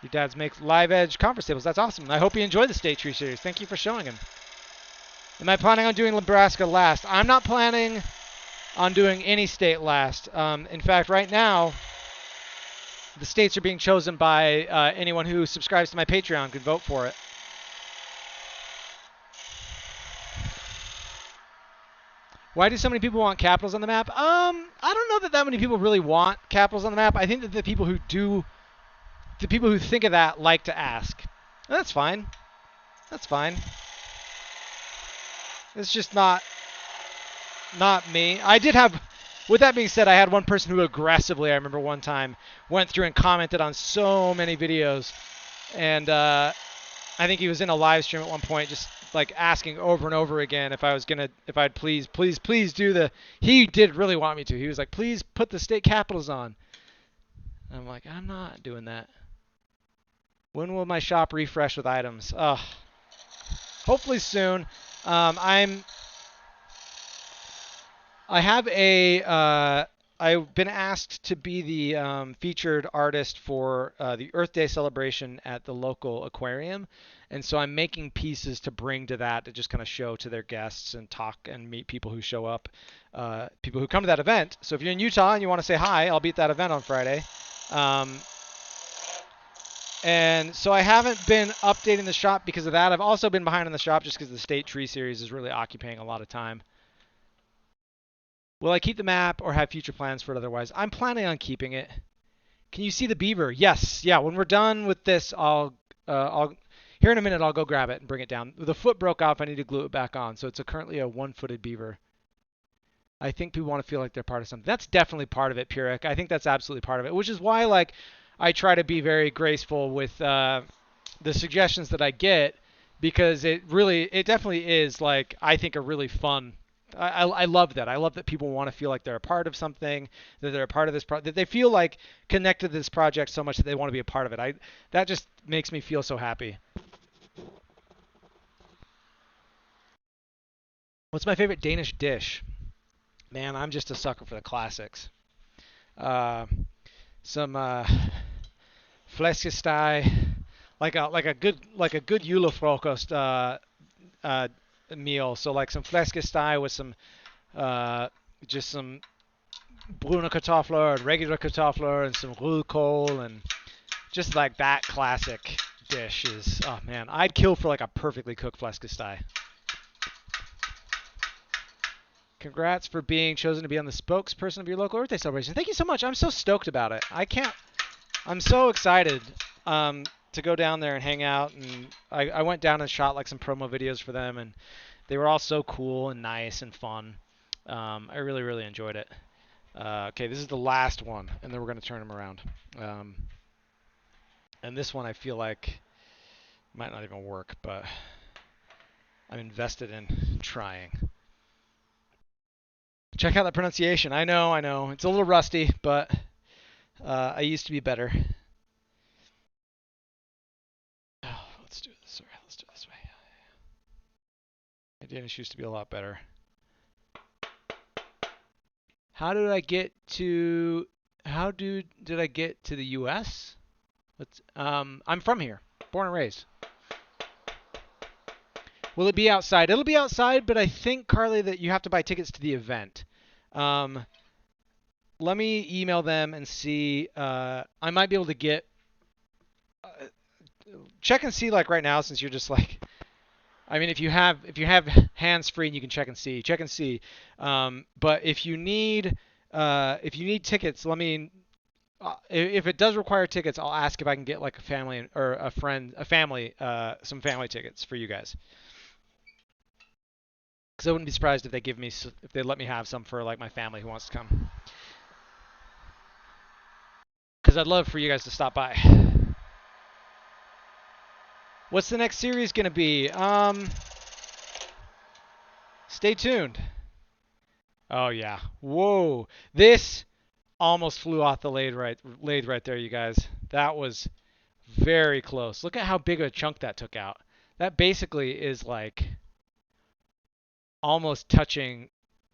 Your dad's makes live edge conference tables. That's awesome. I hope you enjoy the State Tree series. Thank you for showing him. Am I planning on doing Nebraska last? I'm not planning on doing any state last. In fact, right now, the states are being chosen by anyone who subscribes to my Patreon could vote for it. Why do so many people want capitals on the map? I don't know that many people really want capitals on the map. I think that the people who think of that like to ask. And that's fine. That's fine. It's just not me. I did have, with that being said, I had one person who aggressively, I remember one time, went through and commented on so many videos. And I think he was in a live stream at one point, just like asking over and over again if I'd please do the, he did really want me to. He was like, please put the state capitals on. And I'm like, I'm not doing that. When will my shop refresh with items? Hopefully soon. I've been asked to be the featured artist for the Earth Day celebration at the local aquarium, and so I'm making pieces to bring to that to just kind of show to their guests and talk and meet people who show up, people who come to that event. So if you're in Utah and you want to say hi, I'll be at that event on Friday. And so I haven't been updating the shop because of that. I've also been behind on the shop just because the State Tree series is really occupying a lot of time. Will I keep the map or have future plans for it otherwise? I'm planning on keeping it. Can you see the beaver? Yes. Yeah, when we're done with this, I'll here in a minute I'll go grab it and bring it down. The foot broke off. I need to glue it back on. So it's currently a one-footed beaver. I think people want to feel like they're part of something. That's definitely part of it, Pyrrhic. I think that's absolutely part of it, which is why like I try to be very graceful with the suggestions that I get, because it definitely is like I think a really fun. I love that. I love that people want to feel like they're a part of something, that they're a part of this that they feel like connected to this project so much that they want to be a part of it. That just makes me feel so happy. What's my favorite Danish dish? Man, I'm just a sucker for the classics. Some flæskesteg, like a good julefrokost meal. So like some flæskesteg with some just some brune kartofler and regular kartofler and some rødkål, and just like that classic dish is, oh man, I'd kill for like a perfectly cooked flæskesteg. Congrats for being chosen to be on the spokesperson of your local Earth Day celebration. Thank you so much. I'm so stoked about it. I'm so excited to go down there and hang out. And I went down and shot like some promo videos for them, and they were all so cool and nice and fun. I really, really enjoyed it. Okay, this is the last one, and then we're going to turn them around. And this one I feel like might not even work, but I'm invested in trying. Check out that pronunciation. I know. It's a little rusty, but I used to be better. Oh, let's do it this way. My Danish used to be a lot better. How did I get to? Did I get to the U.S.? I'm from here, born and raised. Will it be outside? It'll be outside, but I think, Carly, that you have to buy tickets to the event. Um, Let me email them and see. I might be able to get. Uh, Check and see, like right now, since you're just like. I mean, if you have hands free and you can check and see. But if you need tickets, let me. If it does require tickets, I'll ask if I can get like a family or a friend, some family tickets for you guys. Because I wouldn't be surprised if they let me have some for like my family who wants to come. Because I'd love for you guys to stop by. What's the next series gonna be? Stay tuned. Oh yeah. Whoa. This almost flew off the lathe right there, you guys. That was very close. Look at how big a chunk that took out. That basically is like almost touching.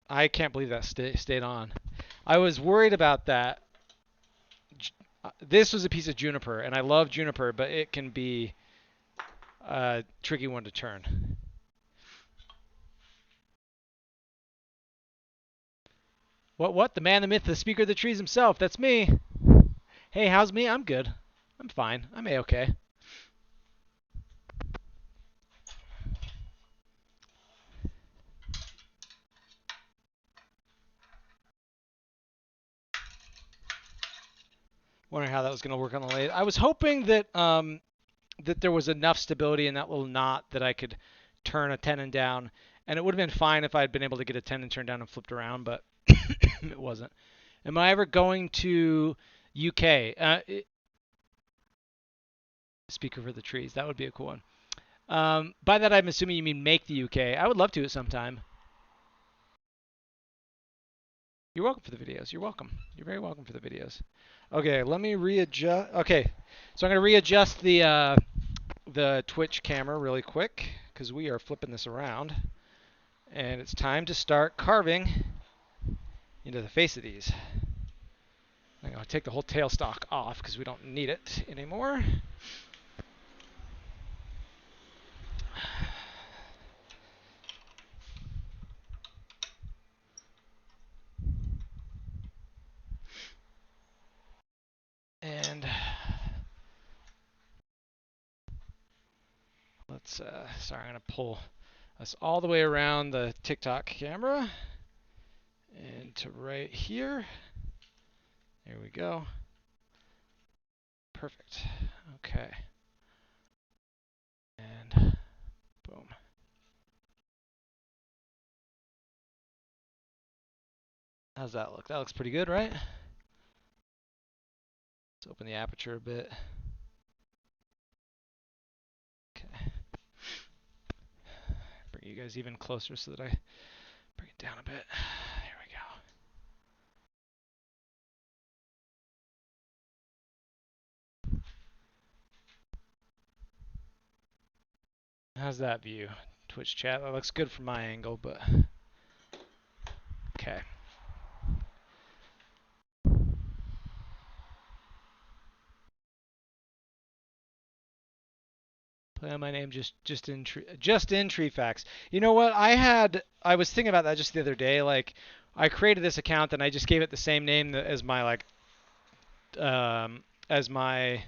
I can't believe that stayed on. I was worried about that. This was a piece of juniper, and I love juniper, but it can be a tricky one to turn. What? The man, the myth, the speaker of the trees himself. That's me. Hey, how's me? I'm good. I'm fine. I'm A-okay. Wondering how that was going to work on the lathe. I was hoping that there was enough stability in that little knot that I could turn a tenon down, and it would have been fine if I had been able to get a tenon turned down and flipped around, but it wasn't. Am I ever going to UK? Speaker for the trees. That would be a cool one. By that, I'm assuming you mean make the UK. I would love to at some time. You're welcome for the videos. You're welcome. You're very welcome for the videos. Okay, let me readjust. Okay, so I'm going to readjust the Twitch camera really quick because we are flipping this around. And it's time to start carving into the face of these. I'm going to take the whole tailstock off because we don't need it anymore. And let's, sorry, I'm going to pull us all the way around the TikTok camera and to right here. There we go. Perfect. Okay. And boom. How's that look? That looks pretty good, right? Let's open the aperture a bit. Okay. Bring you guys even closer so that I bring it down a bit. There we go. How's that view? Twitch chat. That looks good from my angle, but okay. Play on my name just in tree facts. You know what? I was thinking about that just the other day. Like, I created this account and I just gave it the same name as my as my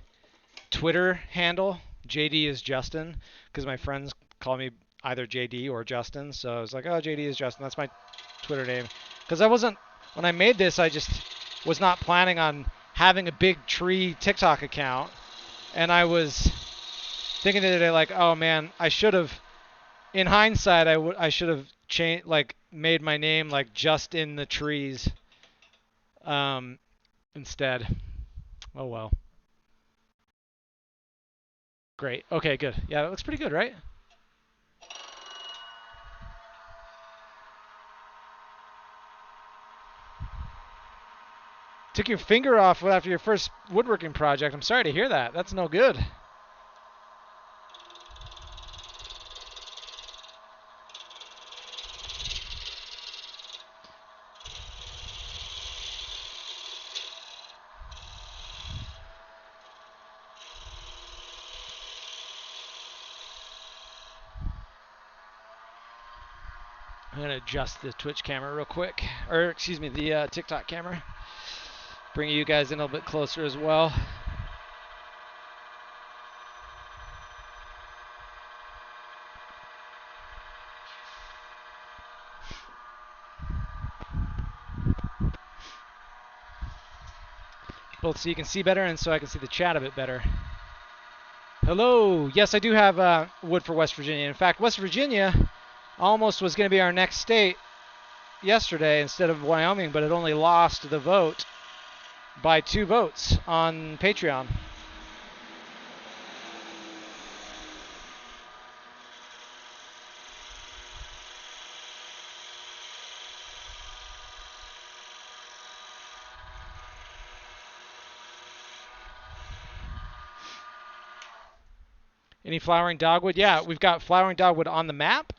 Twitter handle. JD is Justin, because my friends call me either JD or Justin. So I was like, oh, JD is Justin. That's my Twitter name. Because when I made this, I just was not planning on having a big tree TikTok account. And I was thinking the other day, like, oh man, I should have, in hindsight, I should have made my name like just in the trees instead. Oh well. Great. Okay, good. Yeah, that looks pretty good, right? Took your finger off after your first woodworking project. I'm sorry to hear that. That's no good. I'm going to adjust the Twitch camera real quick. Or, excuse me, the TikTok camera. Bring you guys in a little bit closer as well. Both so you can see better and so I can see the chat a bit better. Hello. Yes, I do have wood for West Virginia. In fact, West Virginia almost was going to be our next state yesterday instead of Wyoming, but it only lost the vote by 2 votes on Patreon. Any flowering dogwood? Yeah, we've got flowering dogwood on the map,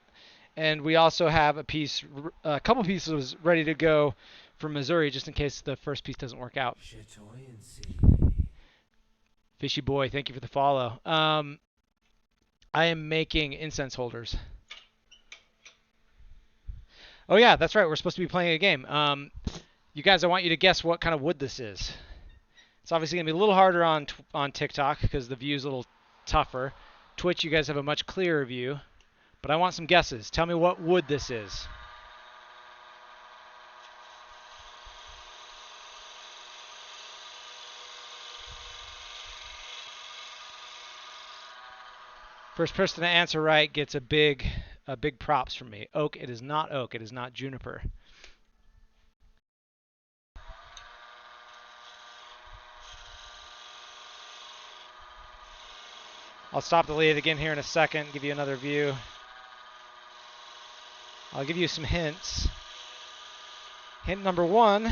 and we also have a couple pieces ready to go from Missouri just in case the first piece doesn't work out. Fishy boy, thank you for the follow. I am making incense holders. Oh yeah, that's right. We're supposed to be playing a game. You guys, I want you to guess what kind of wood this is. It's obviously gonna be a little harder on TikTok because the view's a little tougher. Twitch, you guys have a much clearer view, but I want some guesses. Tell me what wood this is. First person to answer right gets a big props from me. Oak. It is not oak. It is not juniper. I'll stop the lead again here in a second, give you another view. I'll give you some hints. Hint number 1.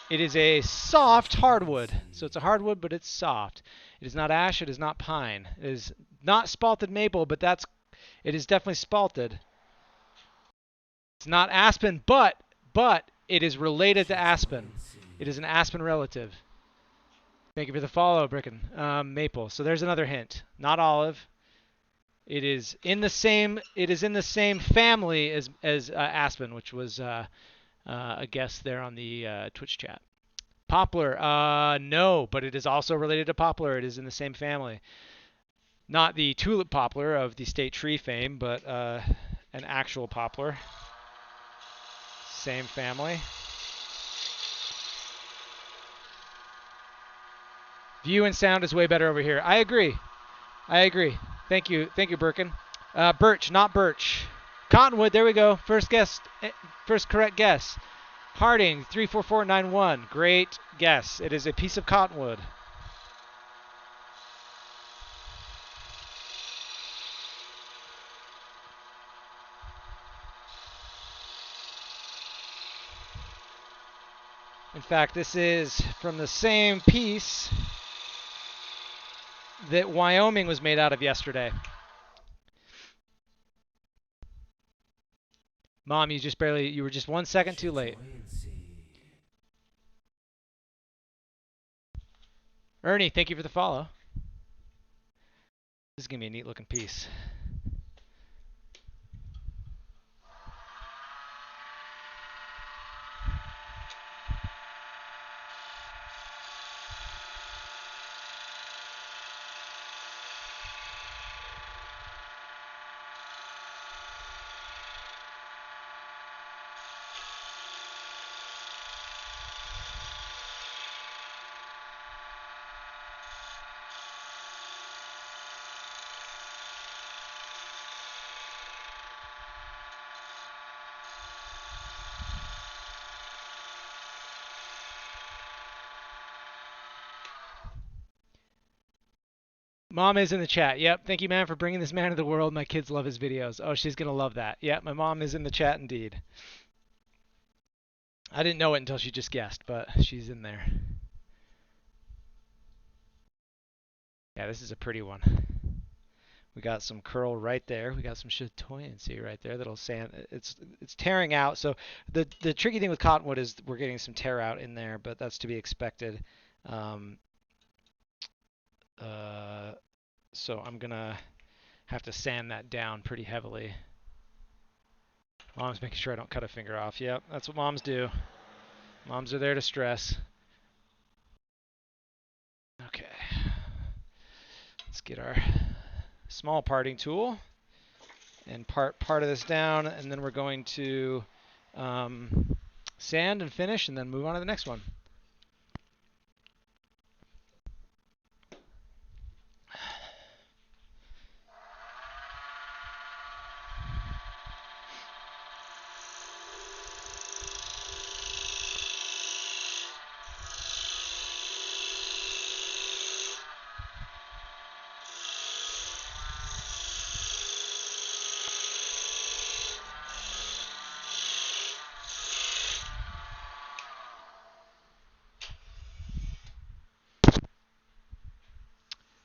It is a soft hardwood. So it's a hardwood, but it's soft. It is not ash. It is not pine. It is not spalted maple, but it is definitely spalted. It's not aspen, but it is related to aspen. It is an aspen relative. Thank you for the follow, Bricken. Maple. So there's another hint. Not olive. It is in the same. It is in the same family as aspen, which was a guess there on the Twitch chat. Poplar. No, but it is also related to poplar. It is in the same family. Not the tulip poplar of the state tree fame, but an actual poplar. Same family. View and sound is way better over here. I agree. Thank you, Birkin. Birch, not birch. Cottonwood. There we go. First correct guess. Harding 34491. Great guess. It is a piece of cottonwood. In fact, this is from the same piece that Wyoming was made out of yesterday. Mom, you were just 1 second too late. Ernie, thank you for the follow. This is going to be a neat looking piece. Mom is in the chat. Yep. Thank you, man, for bringing this man to the world. My kids love his videos. Oh, she's going to love that. Yep. My mom is in the chat indeed. I didn't know it until she just guessed, but she's in there. Yeah, this is a pretty one. We got some curl right there. We got some chatoyancy right there. That'll sand. It's tearing out. So the tricky thing with cottonwood is we're getting some tear out in there, but that's to be expected. So I'm gonna have to sand that down pretty heavily. Mom's making sure I don't cut a finger off. Yep, that's what moms do. Moms are there to stress. Okay. Let's get our small parting tool and part of this down, and then we're going to sand and finish, and then move on to the next one.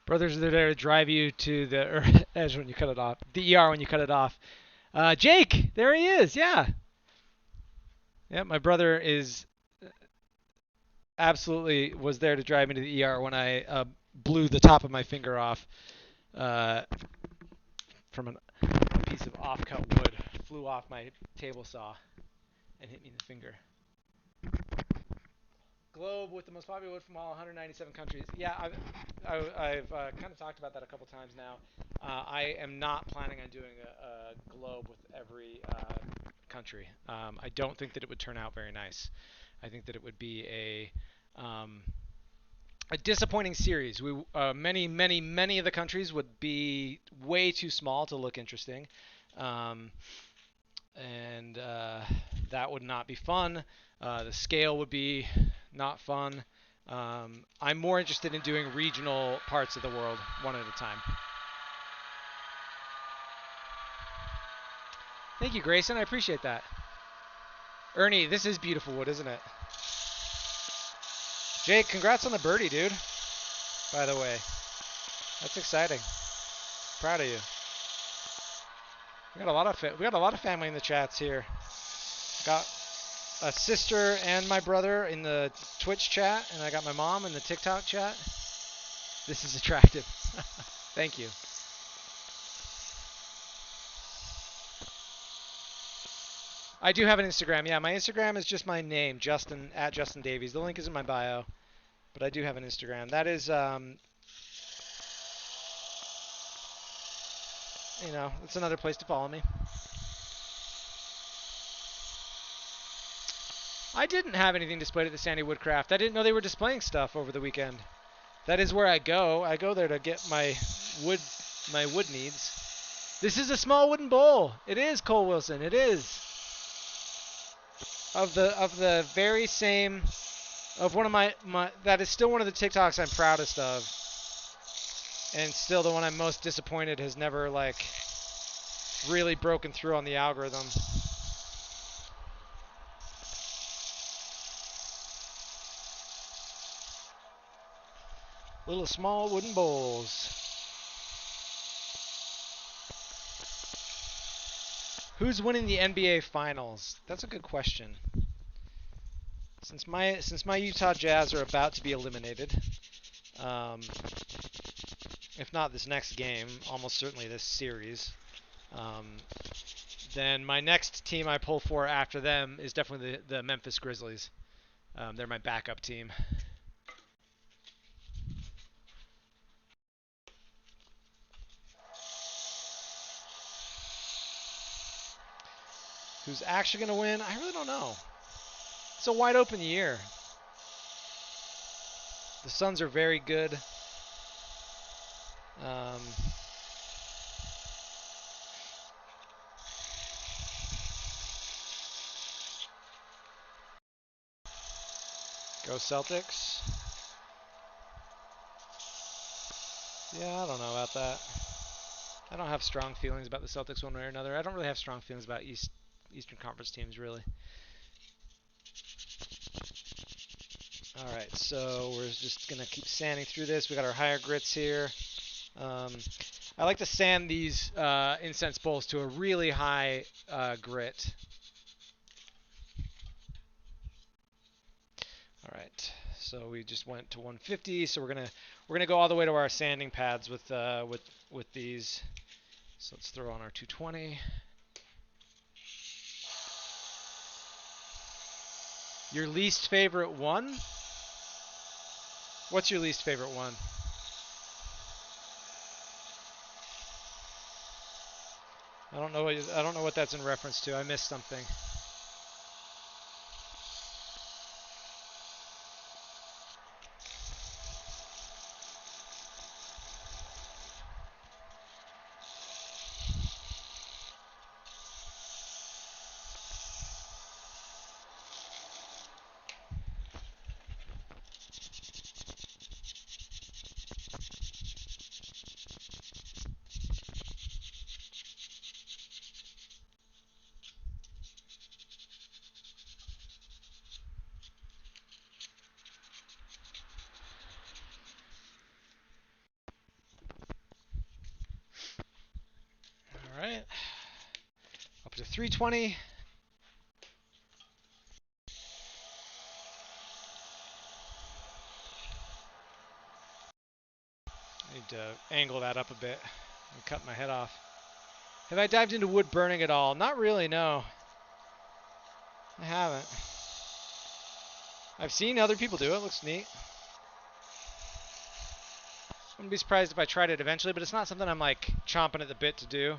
Brothers are there to drive you to the edge when you cut it off. The ER when you cut it off. Jake, there he is. Yeah. Yeah, my brother is absolutely was there to drive me to the ER when I blew the top of my finger off uh, from a piece of off-cut wood. Flew off my table saw and hit me in the finger. Globe with the most popular wood from all 197 countries. Yeah, I've kind of talked about that a couple times now. I am not planning on doing a globe with every country. I don't think that it would turn out very nice. I think that it would be a disappointing series. Many of the countries would be way too small to look interesting, um, and that would not be fun. The scale would be not fun. I'm more interested in doing regional parts of the world one at a time. Thank you, Grayson. I appreciate that. Ernie, this is beautiful wood, isn't it? Jake, congrats on the birdie, dude. By the way, that's exciting. Proud of you. We got a lot of family in the chats here. Got a sister and my brother in the Twitch chat, and I got my mom in the TikTok chat. This is attractive. Thank you. I do have an Instagram. Yeah, my Instagram is just my name, Justin at Justin Davies. The link is in my bio, but I do have an Instagram. That is, it's another place to follow me. I didn't have anything displayed at the Sandy Woodcraft. I didn't know they were displaying stuff over the weekend. That is where I go. I go there to get my wood needs. This is a small wooden bowl. It is, Cole Wilson. It is. Of the very same of one of my that is still one of the TikToks I'm proudest of. And still the one I'm most disappointed has never like really broken through on the algorithm. Little small wooden bowls. Who's winning the NBA Finals? That's a good question. Since my Utah Jazz are about to be eliminated, if not this next game, almost certainly this series, then my next team I pull for after them is definitely the Memphis Grizzlies. They're my backup team. Who's actually going to win? I really don't know. It's a wide open year. The Suns are very good. Go Celtics. Yeah, I don't know about that. I don't have strong feelings about the Celtics one way or another. I don't really have strong feelings about Eastern Conference teams, really. All right, so we're just going to keep sanding through this. We got our higher grits here. I like to sand these incense bowls to a really high grit. All right, so we just went to 150. So we're gonna go all the way to our sanding pads with these, So let's throw on our 220. Your least favorite one? What's your least favorite one? I don't know what that's in reference to. I missed something. All right. Up to 320. I need to angle that up a bit and cut my head off. Have I dived into wood burning at all? Not really, no. I haven't. I've seen other people do it. Looks neat. Wouldn't be surprised if I tried it eventually, but it's not something I'm like chomping at the bit to do.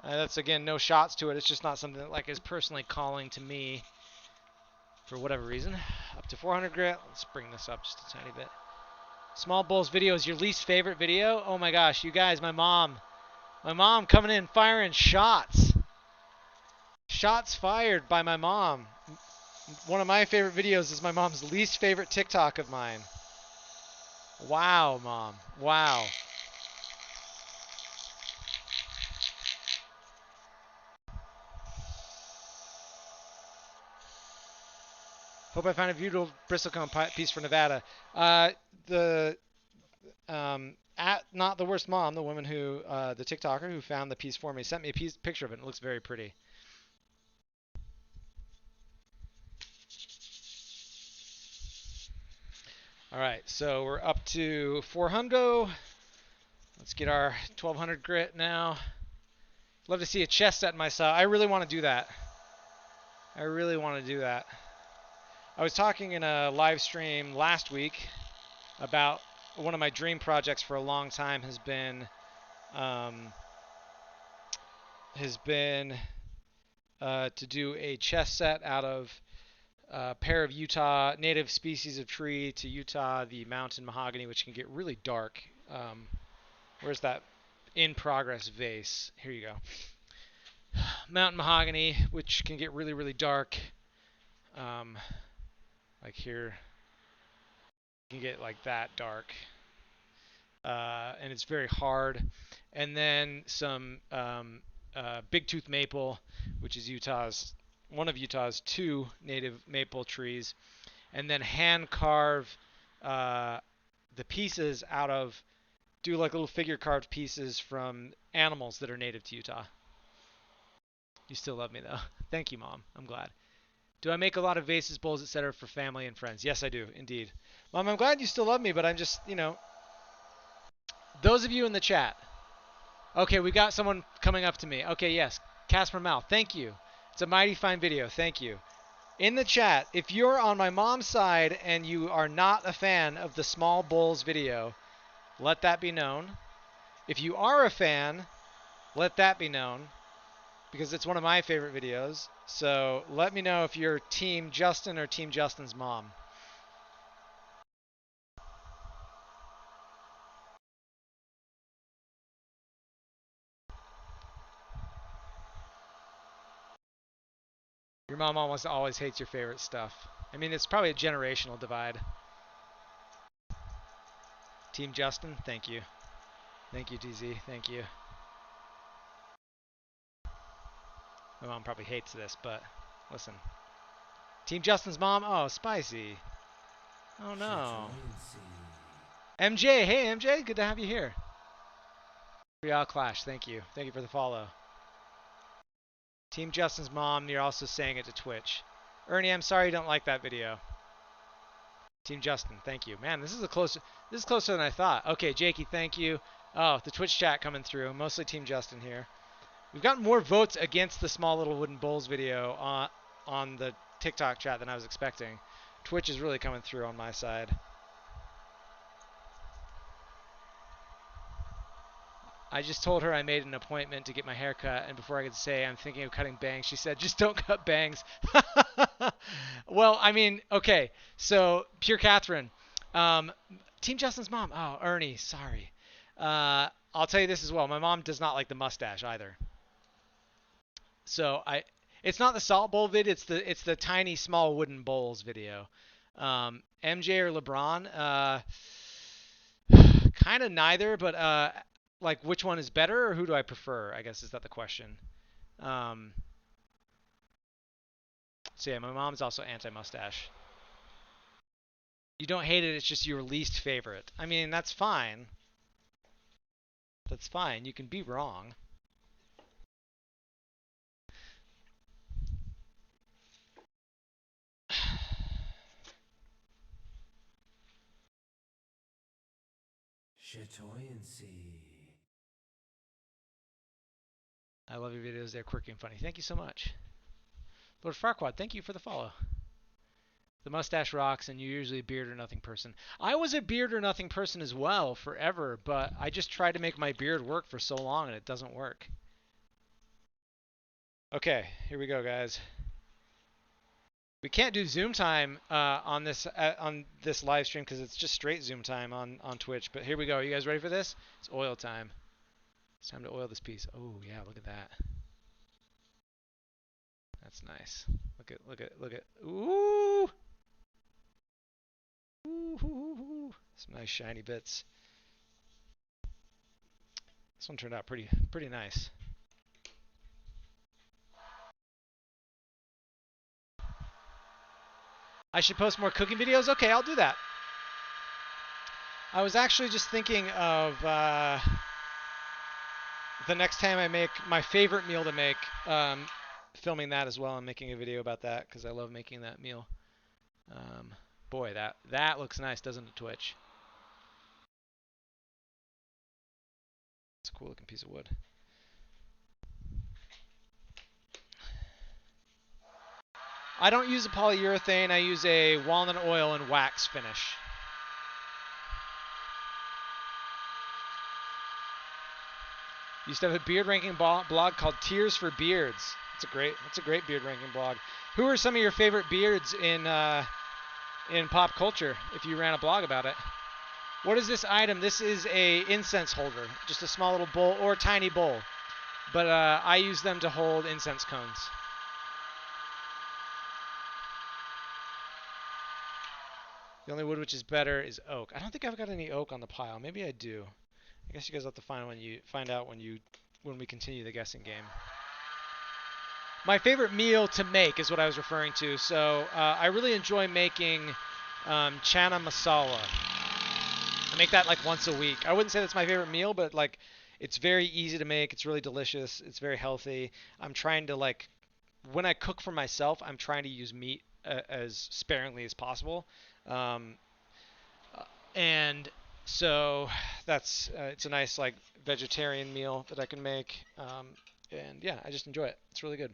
That's again no shots to it. It's just not something that like is personally calling to me for whatever reason. Up to 400 grit. Let's bring this up just a tiny bit. Small Bowls video is your least favorite video? Oh my gosh, you guys, my mom coming in firing shots. Shots fired by my mom. One of my favorite videos is my mom's least favorite TikTok of mine. Wow, Mom. Wow. Hope I find a beautiful bristlecone piece for Nevada. The at Not the Worst Mom, the woman who, the TikToker who found the piece for me, sent me a picture of it. And it looks very pretty. All right, so we're up to 400. Let's get our 1200 grit now. Love to see a chest set in my style. I really want to do that. I really want to do that. I was talking in a live stream last week about one of my dream projects for a long time has been to do a chest set out of a pair of Utah native species of tree to Utah, the mountain mahogany, which can get really dark. Where's that in progress vase? Here you go. Mountain mahogany, which can get really, really dark. Like here, you can get like that dark. And it's very hard. And then some big tooth maple, which is one of Utah's 2 native maple trees, and then hand carve the pieces do like little figure carved pieces from animals that are native to Utah. You still love me though. Thank you, Mom. I'm glad. Do I make a lot of vases, bowls, etc. for family and friends? Yes, I do, indeed. Mom, I'm glad you still love me, but I'm just, those of you in the chat. Okay, we got someone coming up to me. Okay, yes. Casper Mal, thank you. It's a mighty fine video. Thank you. In the chat, if you're on my mom's side and you are not a fan of the Small Bowls video, let that be known. If you are a fan, let that be known because it's one of my favorite videos. So let me know if you're Team Justin or Team Justin's mom. Your mom almost always hates your favorite stuff. I mean, it's probably a generational divide. Team Justin, thank you. Thank you, DZ. Thank you. My mom probably hates this, but listen. Team Justin's mom? Oh, spicy. Oh, no. MJ. Hey, MJ. Good to have you here. Real Clash. Thank you. Thank you for the follow. Team Justin's mom. You're also saying it to Twitch. Ernie, I'm sorry you don't like that video. Team Justin, thank you. Man, this is closer than I thought. Okay, Jakey, thank you. Oh, the Twitch chat coming through. Mostly Team Justin here. We've gotten more votes against the small little wooden bowls video on the TikTok chat than I was expecting. Twitch is really coming through on my side. I just told her I made an appointment to get my hair cut, and before I could say I'm thinking of cutting bangs, she said, just don't cut bangs. Well, I mean, okay, so Pure Catherine, um, Team Justin's mom. Oh, Ernie, sorry. I'll tell you this as well. My mom does not like the mustache either. So it's not the salt bowl vid. It's the tiny small wooden bowls video. MJ or LeBron? Kind of neither, but like which one is better or who do I prefer? I guess is that the question. Um, so yeah, my mom's also anti-mustache. You don't hate it, it's just your least favorite. I mean, that's fine. That's fine. You can be wrong. I love your videos. They're quirky and funny. Thank you so much. Lord Farquaad, thank you for the follow. The mustache rocks, and you're usually a beard or nothing person. I was a beard or nothing person as well forever, but I just tried to make my beard work for so long, and it doesn't work. Okay, here we go, guys. We can't do Zoom time on this live stream because it's just straight Zoom time on Twitch. But here we go. Are you guys ready for this? It's oil time. It's time to oil this piece. Oh yeah, look at that. That's nice. Look at. Ooh. Ooh. Some nice shiny bits. This one turned out pretty nice. I should post more cooking videos? Okay, I'll do that. I was actually just thinking of the next time I make my favorite meal to make, filming that as well and making a video about that because I love making that meal. Boy, that looks nice, doesn't it, Twitch? It's a cool looking piece of wood. I don't use a polyurethane. I use a walnut oil and wax finish. Used to have a beard ranking blog called Tears for Beards. That's a great beard ranking blog. Who are some of your favorite beards in pop culture? If you ran a blog about it. What is this item? This is a incense holder, just a small little bowl or tiny bowl. But I use them to hold incense cones. The only wood which is better is oak. I don't think I've got any oak on the pile. Maybe I do. I guess you guys have to find out when we continue the guessing game. My favorite meal to make is what I was referring to. So I really enjoy making chana masala. I make that like once a week. I wouldn't say that's my favorite meal, but like it's very easy to make. It's really delicious. It's very healthy. I'm trying to like when I cook for myself, I'm trying to use meat as sparingly as possible. Um, and so that's it's a nice like vegetarian meal that I can make. And yeah, I just enjoy it. It's really good.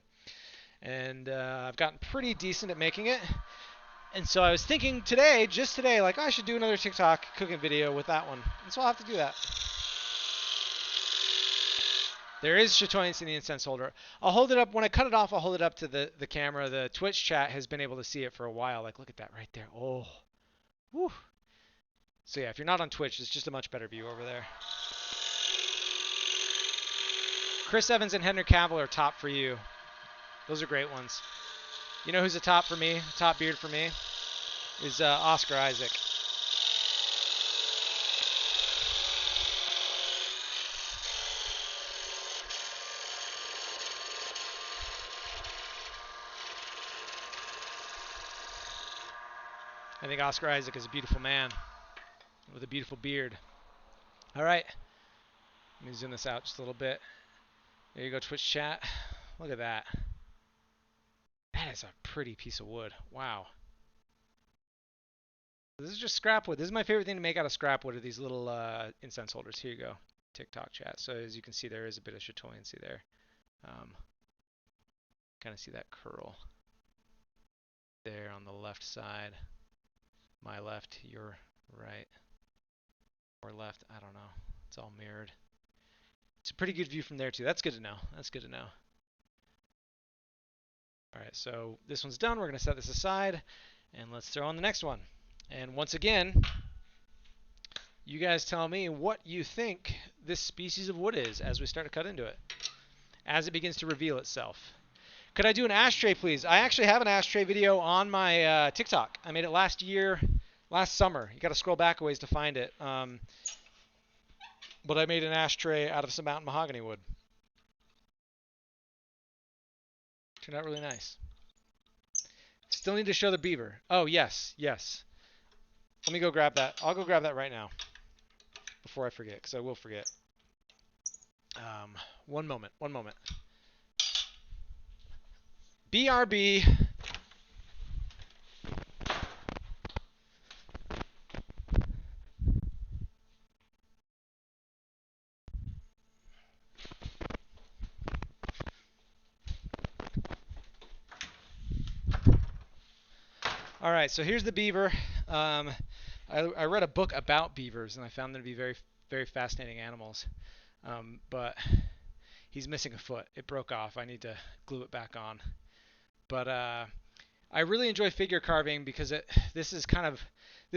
And I've gotten pretty decent at making it. And so I was thinking today, just today, like I should do another TikTok cooking video with that one. And so I'll have to do that. There is chatoyance in the incense holder. I'll hold it up. When I cut it off, I'll hold it up to the camera. The Twitch chat has been able to see it for a while. Like, look at that right there. Oh. Woo. So yeah, if you're not on Twitch, it's just a much better view over there. Chris Evans and Henry Cavill are top for you. Those are great ones. You know who's a top for me? Top beard for me is Oscar Isaac. I think Oscar Isaac is a beautiful man with a beautiful beard. All right. Let me zoom this out just a little bit. There you go, Twitch chat. Look at that. That is a pretty piece of wood. Wow. This is just scrap wood. This is my favorite thing to make out of scrap wood are these little incense holders. Here you go, TikTok chat. So as you can see, there is a bit of chatoyancy there. Kind of see that curl there on the left side. My left, your right, or left. I don't know. It's all mirrored. It's a pretty good view from there too. That's good to know. That's good to know. All right, so this one's done. We're going to set this aside, and let's throw on the next one. And once again, you guys tell me what you think this species of wood is as we start to cut into it, as it begins to reveal itself. Could I do an ashtray, please? I actually have an ashtray video on my TikTok. I made it last summer. You got to scroll back a ways to find it. But I made an ashtray out of some mountain mahogany wood. Turned out really nice. Still need to show the beaver. Oh, yes, yes. Let me go grab that. I'll go grab that right now before I forget, because I will forget. One moment. BRB. All right, so here's the beaver. I read a book about beavers, and I found them to be very, very fascinating animals. But he's missing a foot. It broke off. I need to glue it back on. But I really enjoy figure carving because this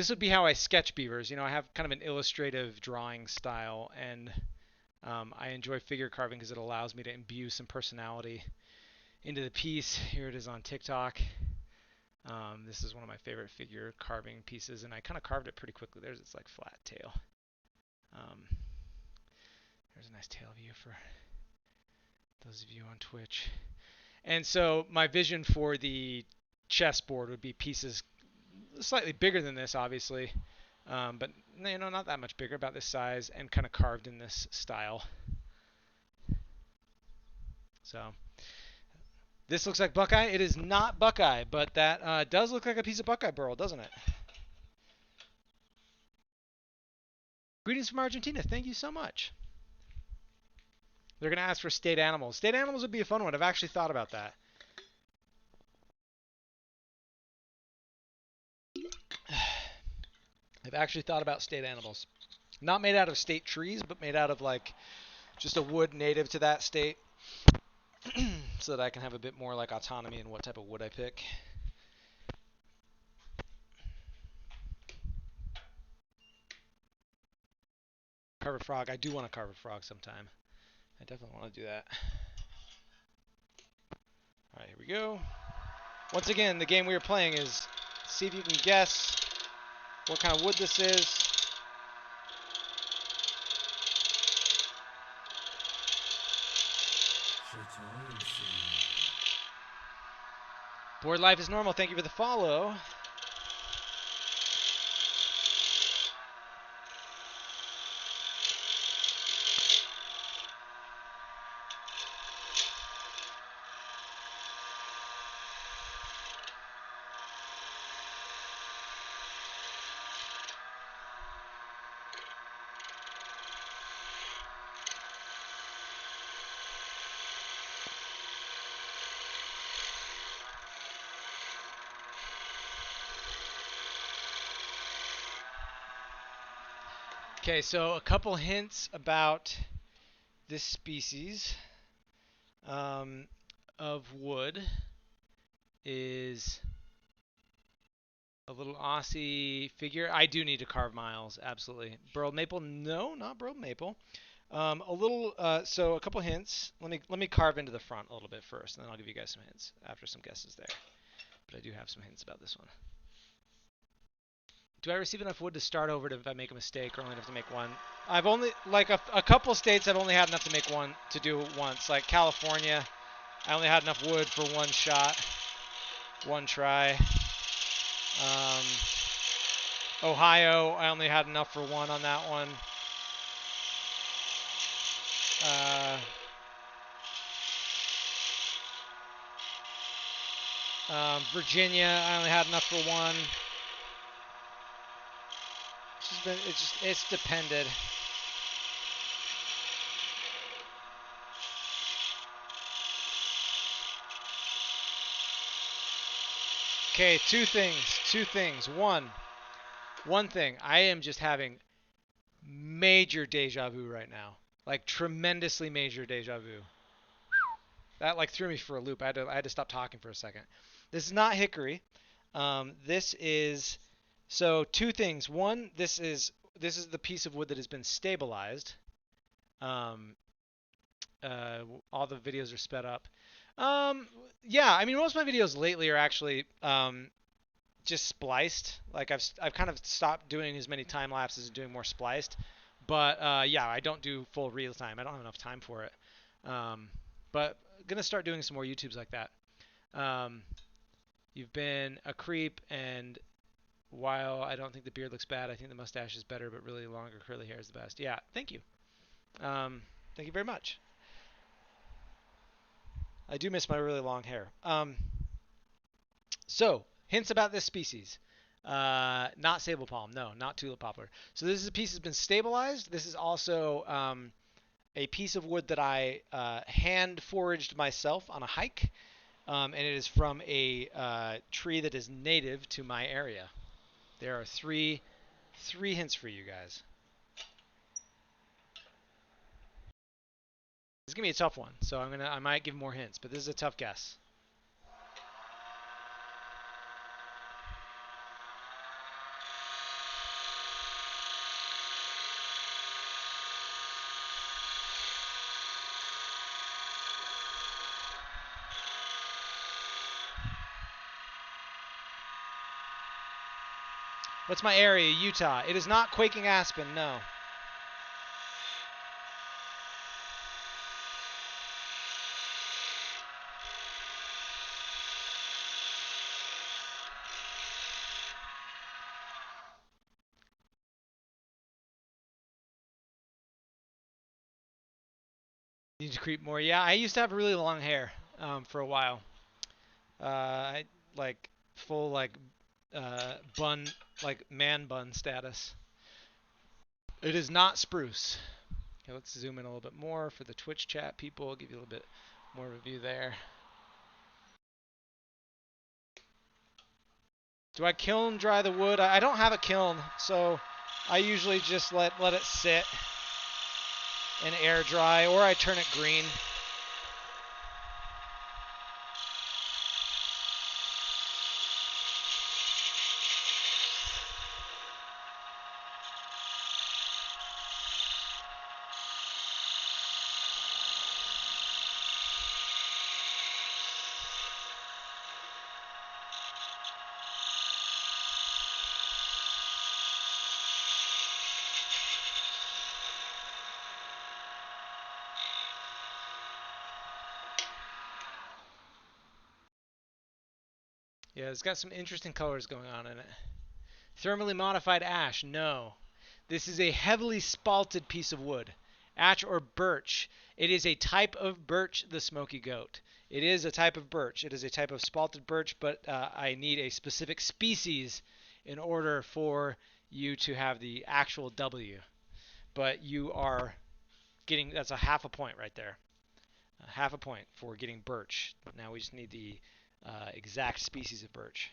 would be how I sketch beavers. You know, I have kind of an illustrative drawing style, and I enjoy figure carving because it allows me to imbue some personality into the piece. Here it is on TikTok. This is one of my favorite figure carving pieces, and I kind of carved it pretty quickly. There's its like flat tail. There's a nice tail view for those of you on Twitch. And so my vision for the chessboard would be pieces slightly bigger than this, obviously, but you know, not that much bigger, about this size, and kind of carved in this style. So this looks like Buckeye. It is not Buckeye, but that does look like a piece of Buckeye burl, doesn't it? Greetings from Argentina. Thank you so much. They're going to ask for state animals. State animals would be a fun one. I've actually thought about that. I've actually thought about state animals. Not made out of state trees, but made out of like just a wood native to that state. So that I can have a bit more like autonomy in what type of wood I pick. Carve a frog. I do want to carve a frog sometime. I definitely want to do that. Alright, here we go. Once again, the game we are playing is see if you can guess what kind of wood this is. Board life is normal. Thank you for the follow. Okay, so a couple hints about this species of wood is a little Aussie figure. I do need to carve miles, absolutely. Burled maple? No, not burled maple. So a couple hints. Let me carve into the front a little bit first, and then I'll give you guys some hints after some guesses there. But I do have some hints about this one. Do I receive enough wood to start over if I make a mistake, or only have to make one? I've only, like a couple states I've only had enough to make one, to do it once. Like California, I only had enough wood for one shot, one try. Ohio, I only had enough for one on that one. Virginia, I only had enough for one. it's depended. Okay, two things. One thing. I am just having major deja vu right now. Like tremendously major deja vu. That like threw me for a loop. I had to stop talking for a second. This is not hickory. This is so two things. One, this is the piece of wood that has been stabilized. Um, all the videos are sped up. Yeah, I mean most of my videos lately are actually just spliced. Like I've kind of stopped doing as many time lapses and doing more spliced. But yeah, I don't do full real time. I don't have enough time for it. Um, but gonna start doing some more YouTubes like that. Um, you've been a creep, and while I don't think the beard looks bad, I think the mustache is better. But really longer curly hair is the best. Yeah, thank you. Thank you very much. I do miss my really long hair. So, hints about this species. Not sable palm. No, not tulip poplar. So this is a piece that's been stabilized. This is also a piece of wood that I hand foraged myself on a hike, and it is from a tree that is native to my area. There are three hints for you guys. This is gonna be a tough one, so I might give more hints, but this is a tough guess. What's my area? Utah. It is not quaking aspen. No. Need to creep more. Yeah, I used to have really long hair for a while. I like full bun, like man bun status. It is not spruce. Okay, let's zoom in a little bit more for the Twitch chat people. Give you a little bit more of a view there. Do I kiln dry the wood? I don't have a kiln, so I usually just let it sit and air dry, or I turn it green. Yeah, it's got some interesting colors going on in it. Thermally modified ash, no. This is a heavily spalted piece of wood. Ash or birch. It is a type of birch, the smoky goat. It is a type of birch. It is a type of spalted birch, but I need a specific species in order for you to have the actual W. But you are getting, that's a half a point right there. Half a point for getting birch. Now we just need the exact species of birch.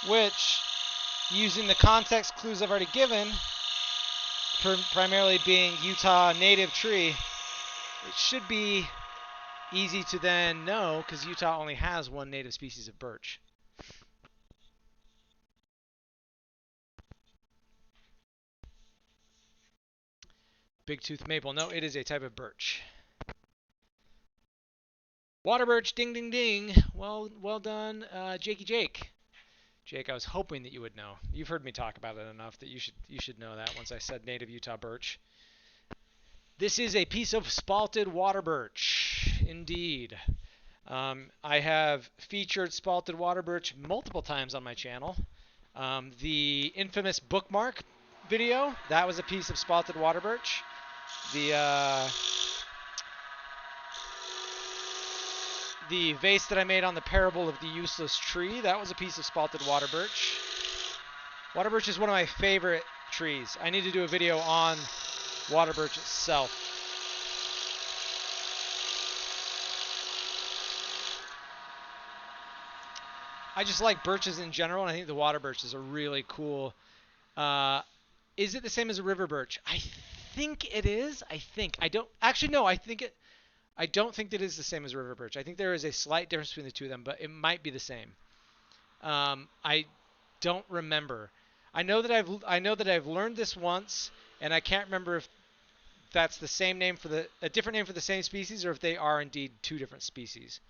Which, using the context clues I've already given, primarily being Utah native tree, it should be easy to then know because Utah only has one native species of birch. Big tooth maple. No, it is a type of birch. Water birch. Ding, ding, ding. Well done, Jakey Jake. Jake, I was hoping that you would know. You've heard me talk about it enough that you should know that once I said native Utah birch. This is a piece of spalted water birch, indeed. I have featured spalted water birch multiple times on my channel. The infamous bookmark video, that was a piece of spalted water birch. The the vase that I made on the parable of the useless tree, that was a piece of spalted water birch. Water birch is one of my favorite trees. I need to do a video on water birch itself. I just like birches in general, and I think the water birch is a really cool. Is it the same as a river birch? I think it is. I don't actually no. I don't think that it is the same as river birch. I think there is a slight difference between the two of them, but it might be the same. I don't remember. I know that I've learned this once, and I can't remember if that's the same name for a different name for the same species, or if they are indeed two different species.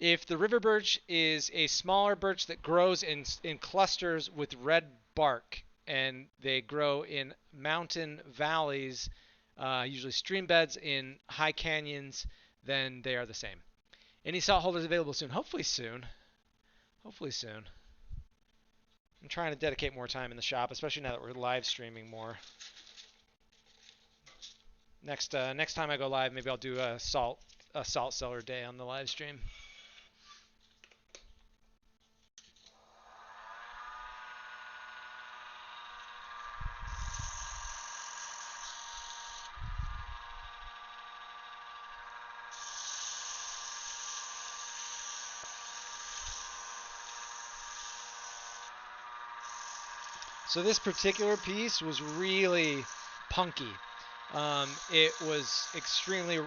If the river birch is a smaller birch that grows in clusters with red bark, and they grow in mountain valleys, usually stream beds in high canyons, then they are the same. Any salt holders available soon? Hopefully soon. Hopefully soon. I'm trying to dedicate more time in the shop, especially now that we're live streaming more. Next time I go live, maybe I'll do a salt cellar day on the live stream. So this particular piece was really punky. It was extremely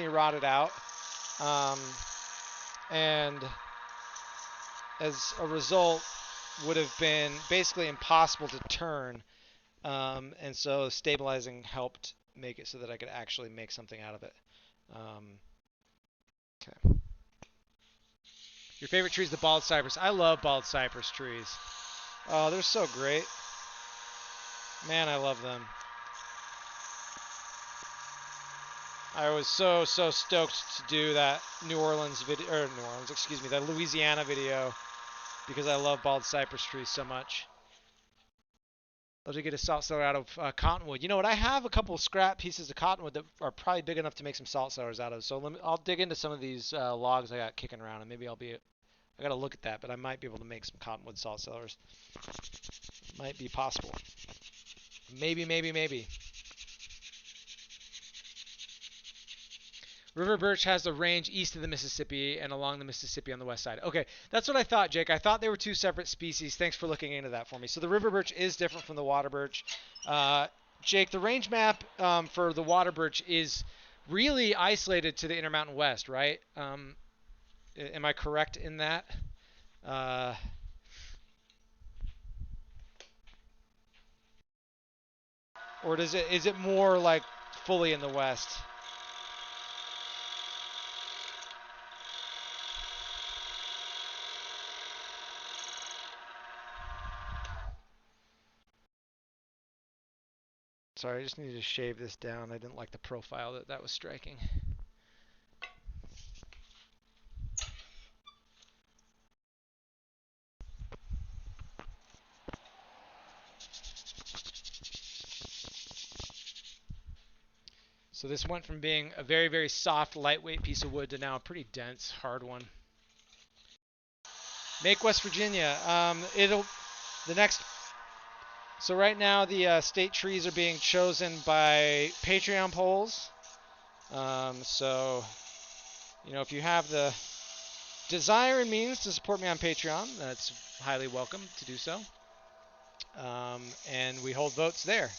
rotted out, and as a result, would have been basically impossible to turn. And so stabilizing helped make it so that I could actually make something out of it. Okay. Your favorite tree is the bald cypress. I love bald cypress trees. Oh, they're so great. Man, I love them. I was so stoked to do that that Louisiana video, because I love bald cypress trees so much. Love to get a salt cellar out of cottonwood. You know what? I have a couple of scrap pieces of cottonwood that are probably big enough to make some salt cellars out of. So I'll dig into some of these logs I got kicking around, and maybe I gotta look at that, but I might be able to make some cottonwood salt cellars. Might be possible. Maybe. River birch has a range east of the Mississippi and along the Mississippi on the west side. Okay, that's what I thought, Jake. I thought they were two separate species. Thanks for looking into that for me. So the river birch is different from the water birch. Jake, the range map for the water birch is really isolated to the Intermountain West, right? Am I correct in that? Or is it more like fully in the West? Sorry, I just needed to shave this down. I didn't like the profile that was striking. So this went from being a very soft, lightweight piece of wood to now a pretty dense, hard one. Make West Virginia. So right now the state trees are being chosen by Patreon polls. So, you know, if you have the desire and means to support me on Patreon, that's highly welcome to do so. And we hold votes there.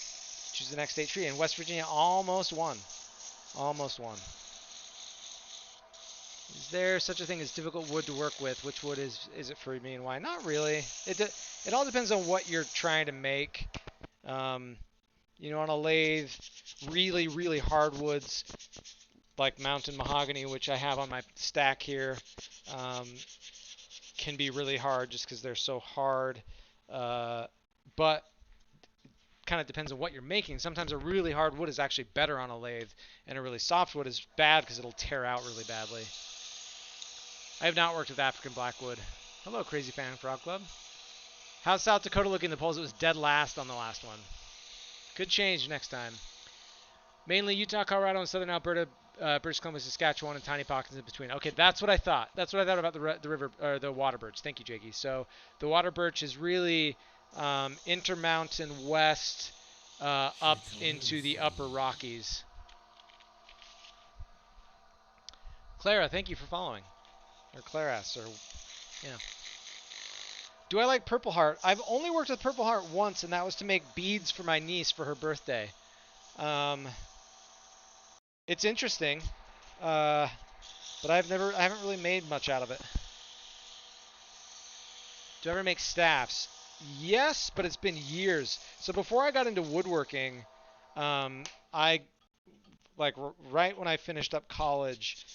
Choose the next state tree. And West Virginia almost won. Almost won. Is there such a thing as difficult wood to work with? Which wood is it for me and why? Not really. It all depends on what you're trying to make. You know, on a lathe, really hardwoods like mountain mahogany, which I have on my stack here, can be really hard just because they're so hard. But kind of depends on what you're making. Sometimes a really hard wood is actually better on a lathe, and a really soft wood is bad because it'll tear out really badly. I have not worked with African blackwood. Hello, Crazy Fan Frog Club. How's South Dakota looking in the polls? It was dead last on the last one. Could change next time. Mainly Utah, Colorado, and southern Alberta British Columbia, Saskatchewan, and tiny pockets in between. Okay, that's what I thought. That's what I thought about the river or the water birch. Thank you, Jakey. So the water birch is really Intermountain West up into the Upper Rockies. Clara, thank you for following. Or Claras, or yeah. Do I like Purple Heart? I've only worked with Purple Heart once, and that was to make beads for my niece for her birthday. Um, it's interesting, but I haven't really made much out of it. Do I ever make staffs? Yes, but it's been years. So before I got into woodworking, I like right when I finished up college,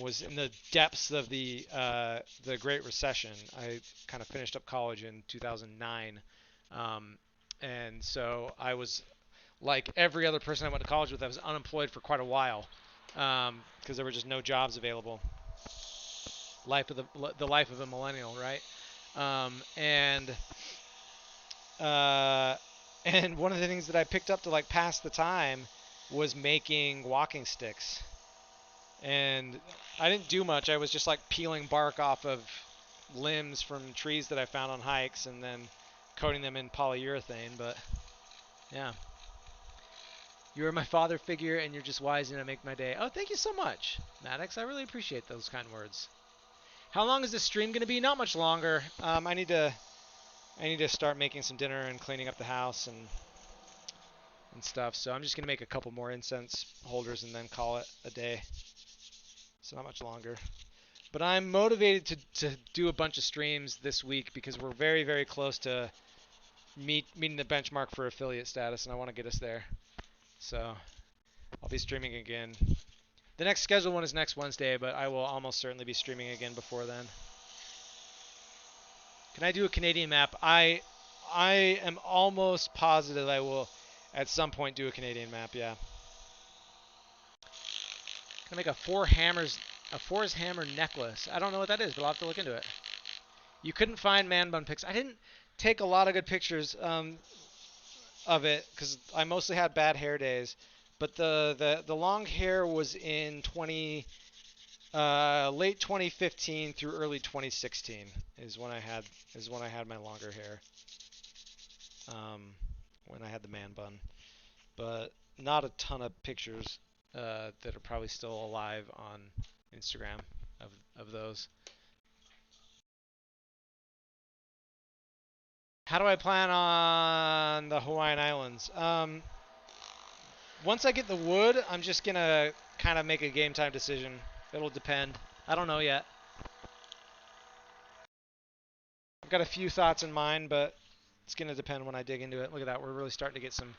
was in the depths of the Great Recession. I kind of finished up college in 2009, and so I was like every other person I went to college with. I was unemployed for quite a while because there were just no jobs available. The life of a millennial, right? And uh, and one of the things that I picked up to like pass the time was making walking sticks. And I didn't do much. I was just like peeling bark off of limbs from trees that I found on hikes and then coating them in polyurethane. But yeah, you are my father figure and you're just wise and to make my day. Oh, thank you so much, Maddox. I really appreciate those kind words. How long is this stream going to be? Not much longer. I need to start making some dinner and cleaning up the house and stuff. So I'm just going to make a couple more incense holders and then call it a day. So not much longer. But I'm motivated to do a bunch of streams this week because we're very, very close to meeting the benchmark for affiliate status, and I want to get us there. So I'll be streaming again. The next scheduled one is next Wednesday, but I will almost certainly be streaming again before then. Can I do a Canadian map? I am almost positive I will at some point do a Canadian map, yeah. Can I make a For's Hammer necklace? I don't know what that is, but I'll have to look into it. You couldn't find man bun pics. I didn't take a lot of good pictures of it because I mostly had bad hair days. But the long hair was in late 2015 through early 2016 is when I had my longer hair. When I had the man bun, but not a ton of pictures that are probably still alive on Instagram of those. How do I plan on the Hawaiian Islands? Once I get the wood, I'm just gonna kind of make a game time decision. It'll depend. I don't know yet. I've got a few thoughts in mind, but it's gonna depend when I dig into it. Look at that. We're really starting to get some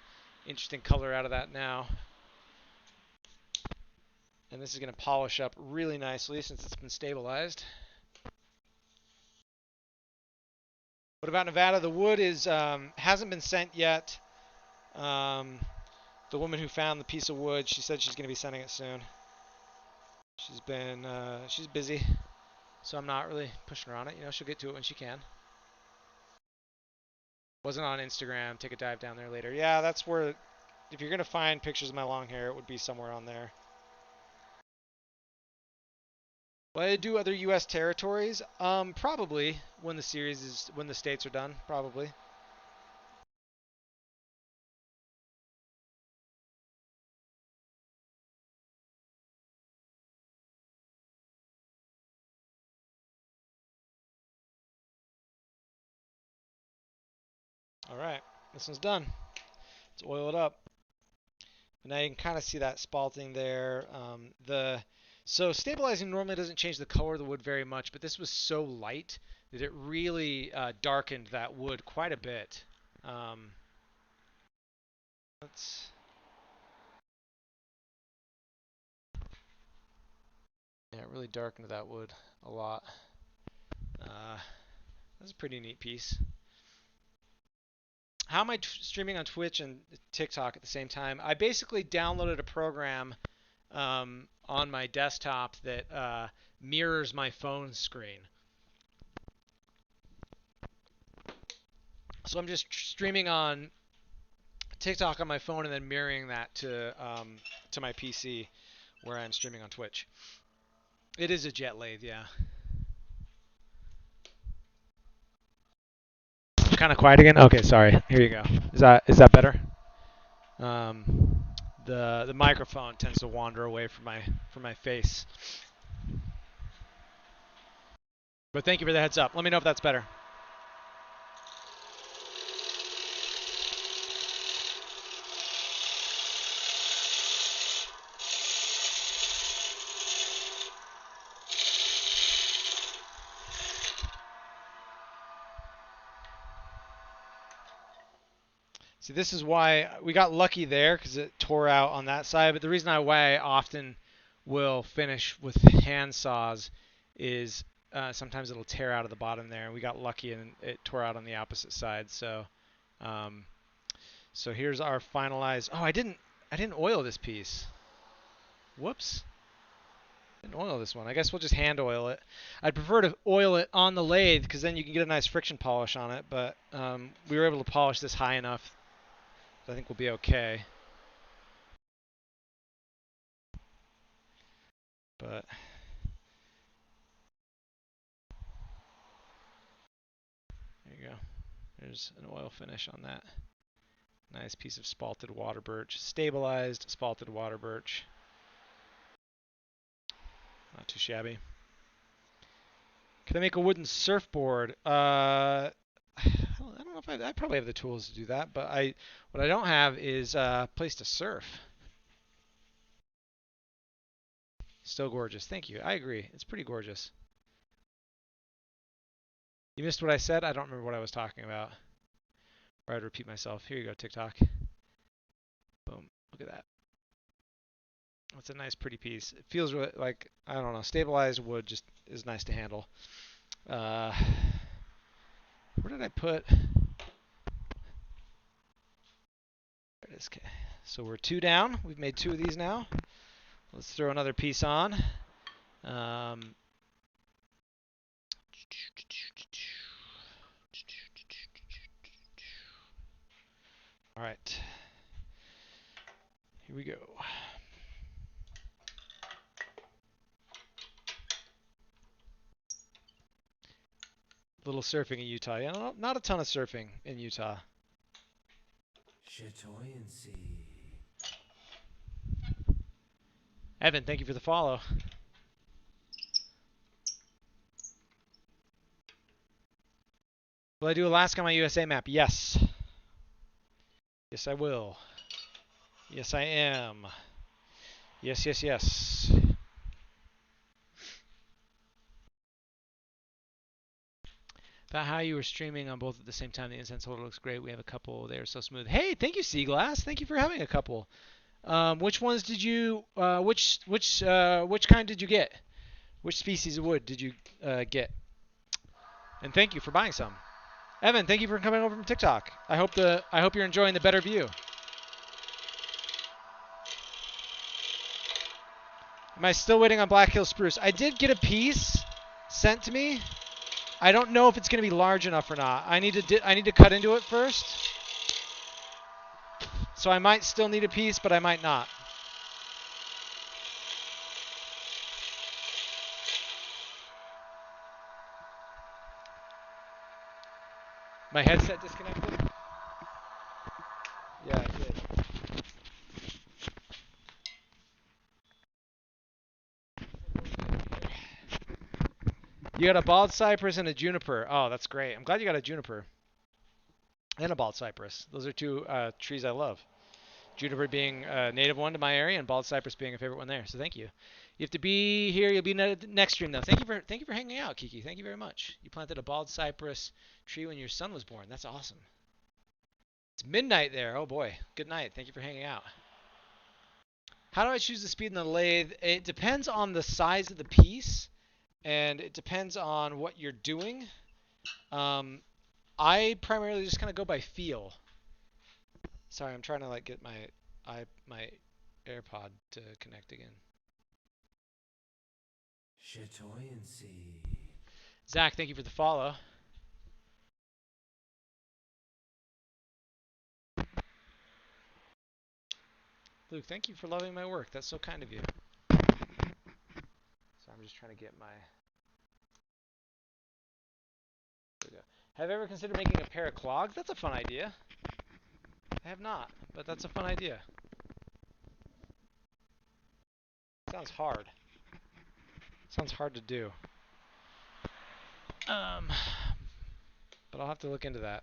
interesting color out of that now. And this is gonna polish up really nicely since it's been stabilized. What about Nevada? The wood is hasn't been sent yet. The woman who found the piece of wood, she said she's going to be sending it soon. She's busy, so I'm not really pushing her on it. You know, she'll get to it when she can. Wasn't on Instagram. Take a dive down there later. Yeah, that's where, if you're going to find pictures of my long hair, it would be somewhere on there. Will I do other U.S. territories? Probably when the states are done. Probably. All right, this one's done. Let's oil it up. And now you can kind of see that spalting there. So stabilizing normally doesn't change the color of the wood very much, but this was so light that it really darkened that wood quite a bit. Let's Yeah, it really darkened that wood a lot. That's a pretty neat piece. How am I streaming on Twitch and TikTok at the same time? I basically downloaded a program on my desktop that mirrors my phone screen. So I'm just streaming on TikTok on my phone and then mirroring that to my PC, where I'm streaming on Twitch. It is a jet lathe, yeah. Kind of quiet again. Okay, sorry. Here you go. Is that better? Um, the microphone tends to wander away from my face. But thank you for the heads up. Let me know if that's better. See, this is why we got lucky there because it tore out on that side. But the reason why I often will finish with hand saws is sometimes it'll tear out of the bottom there, and we got lucky and it tore out on the opposite side. Um, so here's our finalized. Oh, I didn't oil this piece. Whoops. Didn't oil this one. I guess we'll just hand oil it. I'd prefer to oil it on the lathe because then you can get a nice friction polish on it. But we were able to polish this high enough that I think we'll be okay. But there you go. There's an oil finish on that. Nice piece of spalted water birch. Stabilized spalted water birch. Not too shabby. Can I make a wooden surfboard? I don't know if I probably have the tools to do that, but what I don't have is a place to surf. Still gorgeous. Thank you. I agree. It's pretty gorgeous. You missed what I said? I don't remember what I was talking about. Or I'd repeat myself. Here you go, TikTok. Boom. Look at that. That's a nice, pretty piece. It feels really like, I don't know, stabilized wood just is nice to handle. Where did I put? There it is. Okay. So we're 2 down. We've made 2 of these now. Let's throw another piece on. All right. Here we go. Little surfing in Utah. Yeah, not a ton of surfing in Utah. Evan, thank you for the follow. Will I do Alaska on my USA map? Yes. Yes, I will. Yes, I am. Yes, yes, yes. About how you were streaming on both at the same time. The incense holder looks great. We have a couple. They are so smooth. Hey, thank you, Seaglass. Thank you for having a couple. Which ones did you? Which kind did you get? Which species of wood did you get? And thank you for buying some. Evan, thank you for coming over from TikTok. I hope you're enjoying the better view. Am I still waiting on Black Hill spruce? I did get a piece sent to me. I don't know if it's going to be large enough or not. I need to cut into it first. So I might still need a piece, but I might not. My headset disconnected? Yeah, it did. You got a bald cypress and a juniper. Oh, that's great. I'm glad you got a juniper and a bald cypress. Those are 2 trees I love. Juniper being a native one to my area, and bald cypress being a favorite one there. So thank you. You have to be here. You'll be next stream though. Thank you for hanging out, Kiki. Thank you very much. You planted a bald cypress tree when your son was born. That's awesome. It's midnight there. Oh boy. Good night. Thank you for hanging out. How do I choose the speed in the lathe? It depends on the size of the piece, and it depends on what you're doing. I primarily just kind of go by feel. Sorry, I'm trying to like get my AirPod to connect again. Zach, thank you for the follow. Luke, thank you for loving my work. That's so kind of you. I'm just trying to get my... There we go. Have you ever considered making a pair of clogs? That's a fun idea. I have not, but that's a fun idea. Sounds hard. Sounds hard to do. But I'll have to look into that.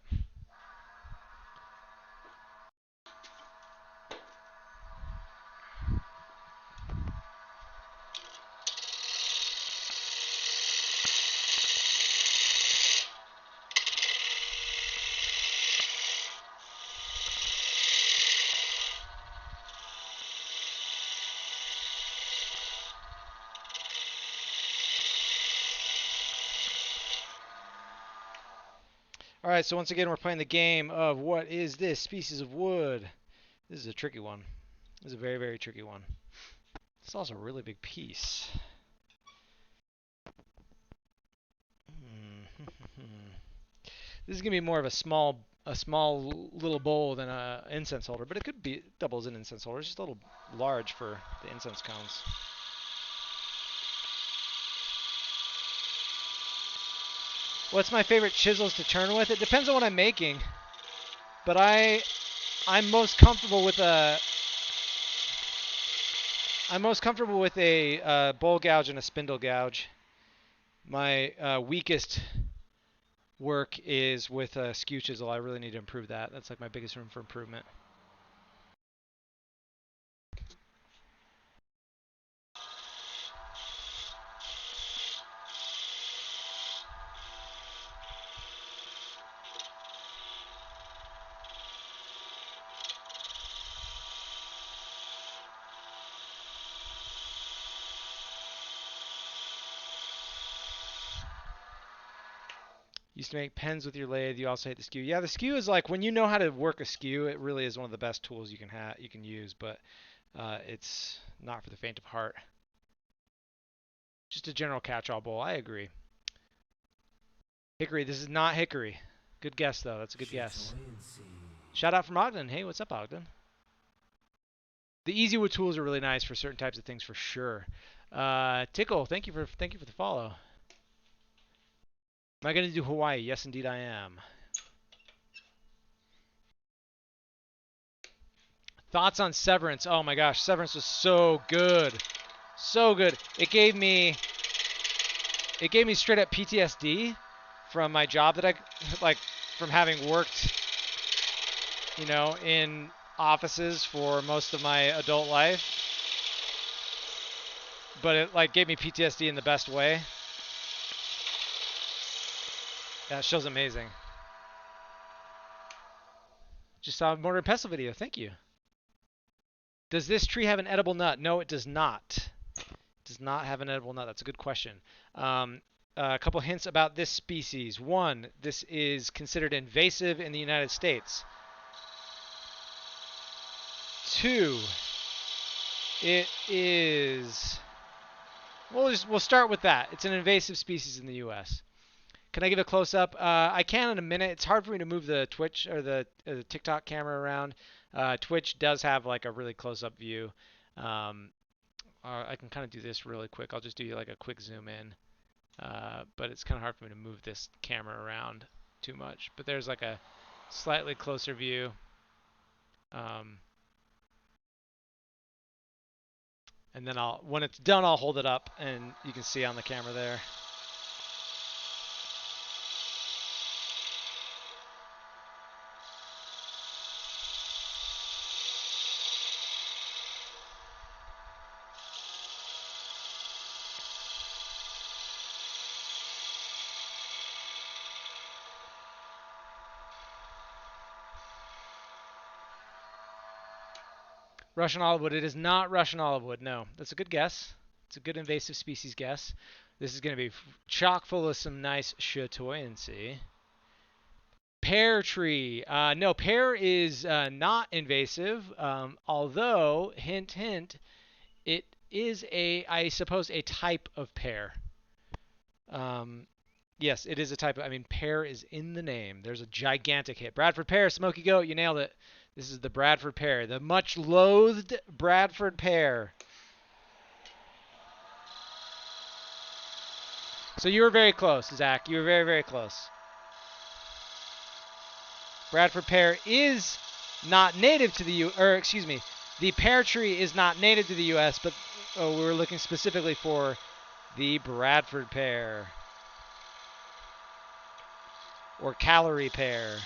All right, so once again, we're playing the game of what is this species of wood? This is a tricky one. This is a very, very tricky one. It's also a really big piece. This is gonna be more of a small little bowl than an incense holder, but it could be double as an incense holder. It's just a little large for the incense cones. What's my favorite chisels to turn with? It depends on what I'm making, but I'm most comfortable with a bowl gouge and a spindle gouge. My weakest work is with a skew chisel. I really need to improve that. That's like my biggest room for improvement. Used to make pens with your lathe. You also hate the skew. Yeah, the skew is like when you know how to work a skew, it really is one of the best tools you can use, but it's not for the faint of heart. Just a general catch-all bowl. I agree. Hickory. This is not hickory. Good guess though. That's a good guess. Shout out from Ogden. Hey, what's up, Ogden? The easy wood tools are really nice for certain types of things for sure. Tickle, thank you for the follow. Am I going to do Hawaii? Yes, indeed I am. Thoughts on Severance? Oh my gosh, Severance was so good. So good. It gave me straight up PTSD from my job that from having worked, in offices for most of my adult life. But it gave me PTSD in the best way. That show's amazing. Just saw a mortar and pestle video. Thank you. Does this tree have an edible nut? No, it does not. It does not have an edible nut. That's a good question. A couple hints about this species. One, this is considered invasive in the United States. Two, it is... We'll start with that. It's an invasive species in the U.S. Can I give a close-up? I can in a minute. It's hard for me to move the Twitch or the TikTok camera around. Twitch does have like a really close-up view. I can kind of do this really quick. I'll just do like a quick zoom in. But it's kind of hard for me to move this camera around too much. But there's like a slightly closer view. And then when it's done, I'll hold it up and you can see on the camera there. Russian olive wood. It is not Russian olive wood. No, that's a good guess. It's a good invasive species guess. This is going to be chock full of some nice chatoyancy. Pear tree. No, pear is not invasive. Although, hint, hint, it is I suppose, a type of pear. Yes, it is a type of. I mean, pear is in the name. There's a gigantic hit. Bradford pear, Smoky Goat. You nailed it. This is the Bradford pear, the much loathed Bradford pear. So you were very close, Zach. You were very, very close. Bradford pear is not native to the the pear tree is not native to the U.S., but we were looking specifically for the Bradford pear or calorie pear.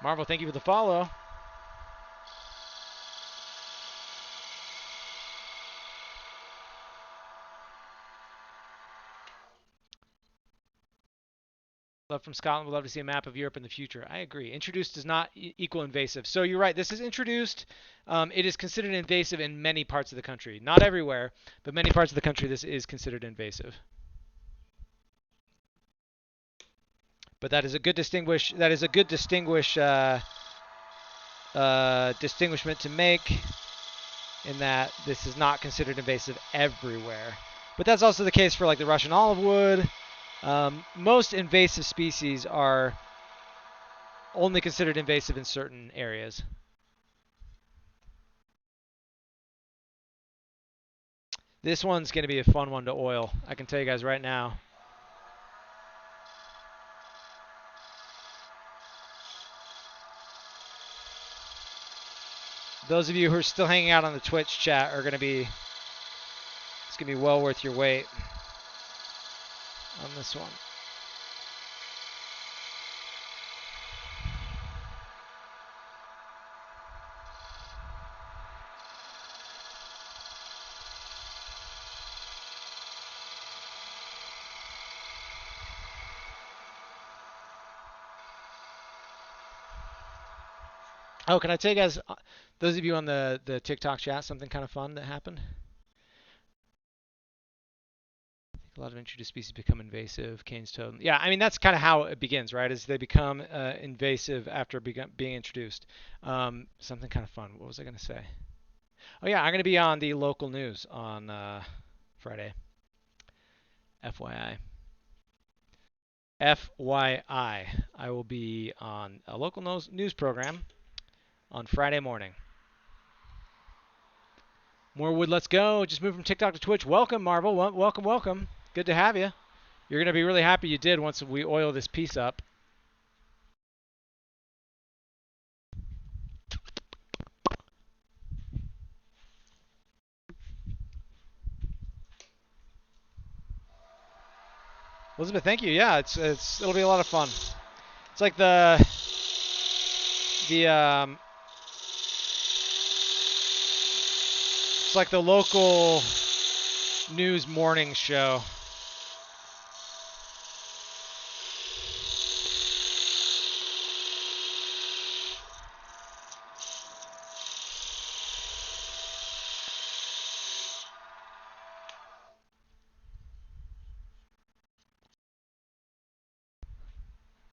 Marvel, thank you for the follow. Love from Scotland. Would love to see a map of Europe in the future. I agree. Introduced does not equal invasive. So you're right. This is introduced. It is considered invasive in many parts of the country. Not everywhere, but many parts of the country this is considered invasive. But that is a good distinguishment to make in that this is not considered invasive everywhere. But that's also the case for like the Russian olive wood. Most invasive species are only considered invasive in certain areas. This one's going to be a fun one to oil. I can tell you guys right now. Those of you who are still hanging out on the Twitch chat are going to be, it's going to be well worth your wait on this one. Oh, can I tell you guys, those of you on the TikTok chat, something kind of fun that happened? A lot of introduced species become invasive. Cane's toad. Yeah, I mean, that's kind of how it begins, right? Is they become invasive after being introduced. Something kind of fun. What was I going to say? Oh, yeah, I'm going to be on the local news on Friday. FYI. FYI. I will be on a local news program on Friday morning. More wood, let's go. Just moved from TikTok to Twitch. Welcome, Marvel. Welcome, welcome. Good to have you. You're going to be really happy you did once we oil this piece up. Elizabeth, thank you. Yeah, it'll be a lot of fun. It's like it's like the local news morning show.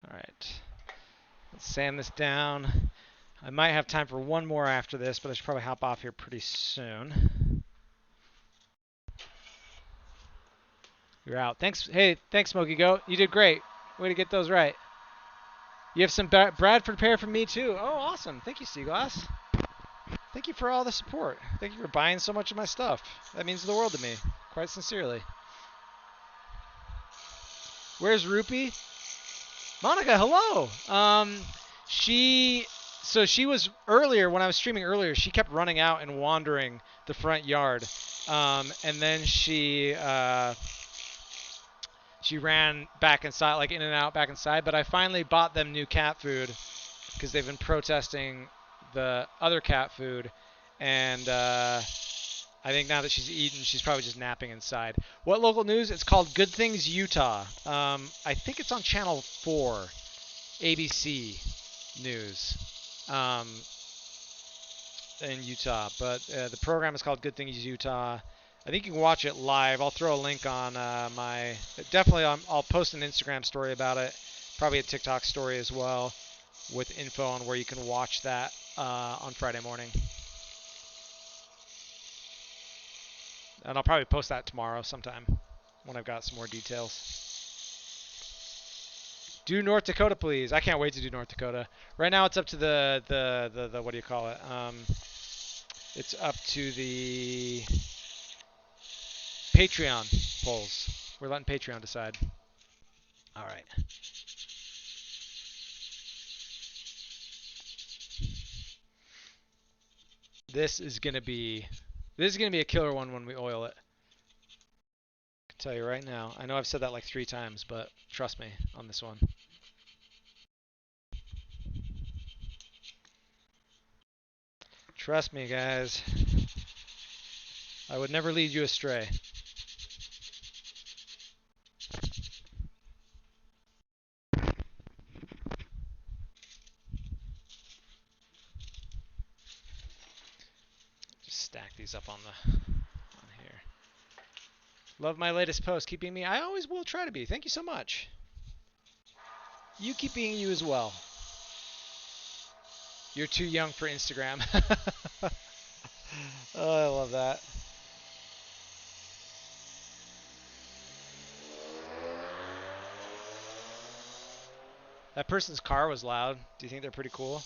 All right. Let's sand this down. I might have time for one more after this, but I should probably hop off here pretty soon. You're out. Thanks. Hey, thanks, Smokey Goat. You did great. Way to get those right. You have some Bradford pear from me too. Oh, awesome. Thank you, Seaglass. Thank you for all the support. Thank you for buying so much of my stuff. That means the world to me, quite sincerely. Where's Rupee? Monica, hello. She was earlier when I was streaming earlier. She kept running out and wandering the front yard, and then she ran back inside, like in and out back inside. But I finally bought them new cat food because they've been protesting the other cat food, and I think now that she's eaten, she's probably just napping inside. What local news? It's called Good Things Utah. I think it's on Channel 4, ABC News in Utah. But the program is called Good Things Utah. I think you can watch it live. I'll throw a link on my... Definitely, I'll post an Instagram story about it. Probably a TikTok story as well with info on where you can watch that on Friday morning. And I'll probably post that tomorrow sometime when I've got some more details. Do North Dakota, please. I can't wait to do North Dakota. Right now, it's up to the what do you call it? It's up to the Patreon polls. We're letting Patreon decide. All right. This is gonna be a killer one when we oil it. I can tell you right now. I know I've said that like 3 times, but trust me on this one. Trust me, guys. I would never lead you astray. Just stack these up on here. Love my latest post. Keep being me. I always will try to be. Thank you so much. You keep being you as well. You're too young for Instagram. Oh, I love that. That person's car was loud. Do you think they're pretty cool?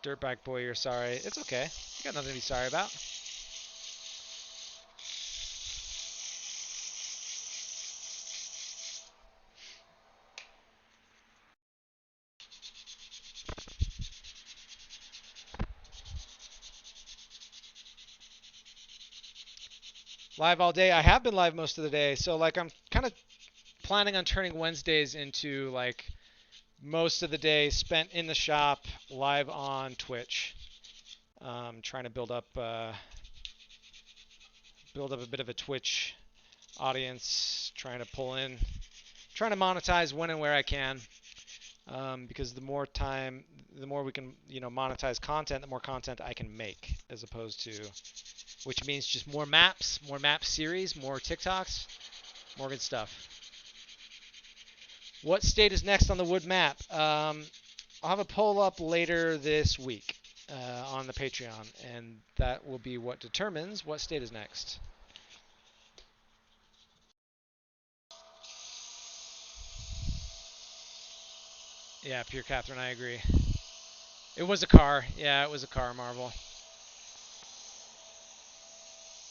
Dirtbag boy, you're sorry. It's okay. You got nothing to be sorry about. Live all day. I have been live most of the day, so like I'm kind of planning on turning Wednesdays into like most of the day spent in the shop, live on Twitch. Trying to build up a bit of a Twitch audience, trying to pull in, trying to monetize when and where I can. Because the more we can, monetize content, the more content I can make, as opposed to, which means just more maps, more map series, more TikToks, more good stuff. What state is next on the wood map? I'll have a poll up later this week on the Patreon, and that will be what determines what state is next. Yeah, Pure Catherine, I agree. It was a car. Yeah, it was a car, Marvel.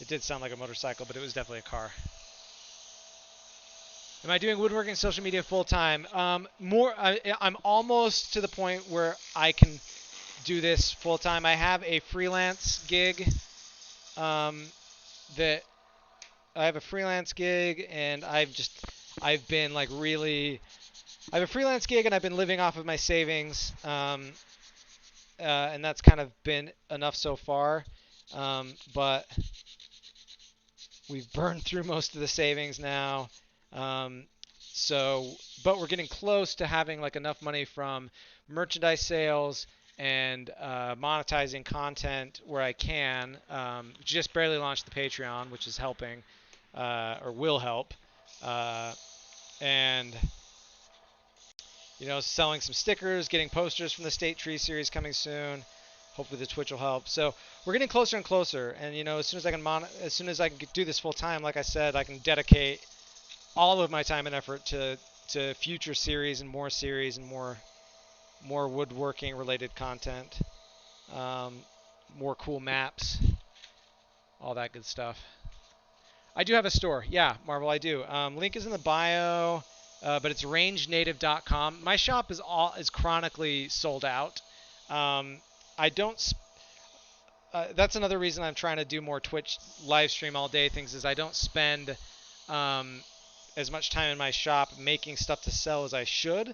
It did sound like a motorcycle, but it was definitely a car. Am I doing woodworking social media full time? I'm almost to the point where I can do this full time. I have a freelance gig. That I have a freelance gig, and I've been like really. I have a freelance gig, and I've been living off of my savings. And that's kind of been enough so far. But we've burned through most of the savings now. But we're getting close to having like enough money from merchandise sales and monetizing content where I can. Just barely launched the Patreon, which is helping, or will help. And selling some stickers, getting posters from the State Tree series coming soon. Hopefully the Twitch will help. So we're getting closer and closer. And as soon as I can do this full time, like I said, I can dedicate all of my time and effort to future series and more woodworking related content, more cool maps, all that good stuff. I do have a store. Yeah, Marvel, I do. Link is in the bio. But it's rangenative.com. My shop is chronically sold out. I don't. That's another reason I'm trying to do more Twitch live stream all day things. Is I don't spend as much time in my shop making stuff to sell as I should.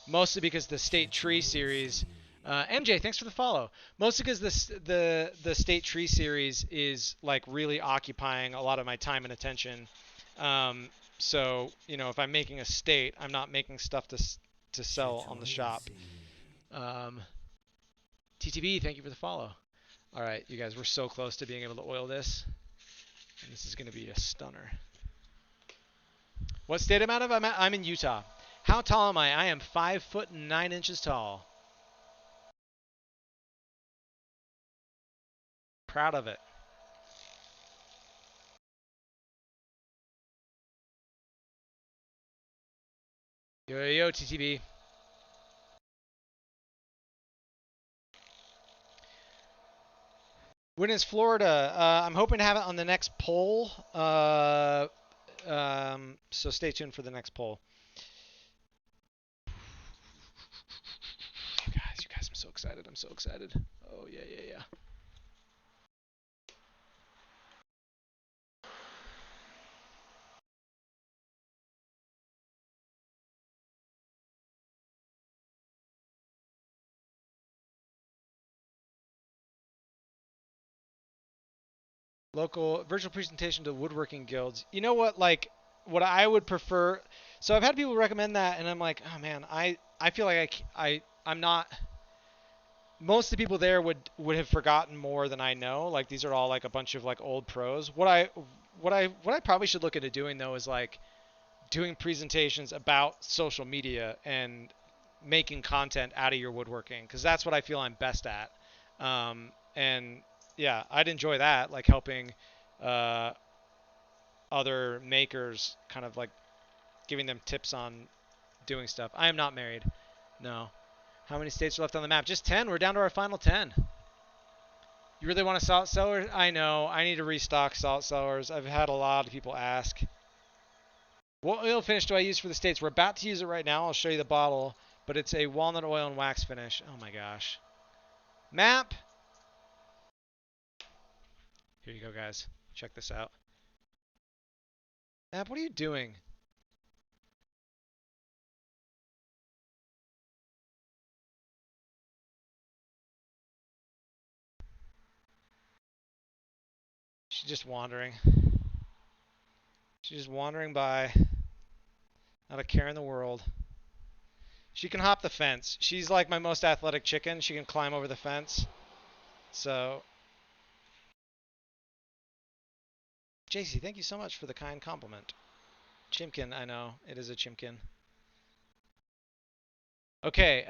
Mostly because the State Tree series. MJ, thanks for the follow. Mostly because the State Tree series is like really occupying a lot of my time and attention. So, if I'm making a state, I'm not making stuff to sell on the shop. TTB, thank you for the follow. All right, you guys, we're so close to being able to oil this. And this is going to be a stunner. What state am I out of? I'm in Utah. How tall am I? I am 5'9" tall. Proud of it. Yo, yo, yo, TTB. When is Florida? I'm hoping to have it on the next poll. So stay tuned for the next poll. You guys, I'm so excited. I'm so excited. Oh yeah, yeah, yeah. Local virtual presentation to woodworking guilds. You know what? Like, what I would prefer. So I've had people recommend that, and I'm like, oh man, I feel like I'm not. Most of the people there would have forgotten more than I know. Like these are all like a bunch of like old pros. What I probably should look into doing though is like doing presentations about social media and making content out of your woodworking because that's what I feel I'm best at. And yeah, I'd enjoy that, like helping uh, other makers, kind of like giving them tips on doing stuff. I am not married. No. How many states are left on the map? Just 10. We're down to our final 10. You really want a salt cellar? I know. I need to restock salt cellars. I've had a lot of people ask. What oil finish do I use for the States? We're about to use it right now. I'll show you the bottle, but it's a walnut oil and wax finish. Oh my gosh. Map. Here you go, guys. Check this out. Map, what are you doing? She's just wandering. She's just wandering by. Not a care in the world. She can hop the fence. She's like my most athletic chicken. She can climb over the fence. So, JC, thank you so much for the kind compliment. Chimkin, I know. It is a chimkin. Okay,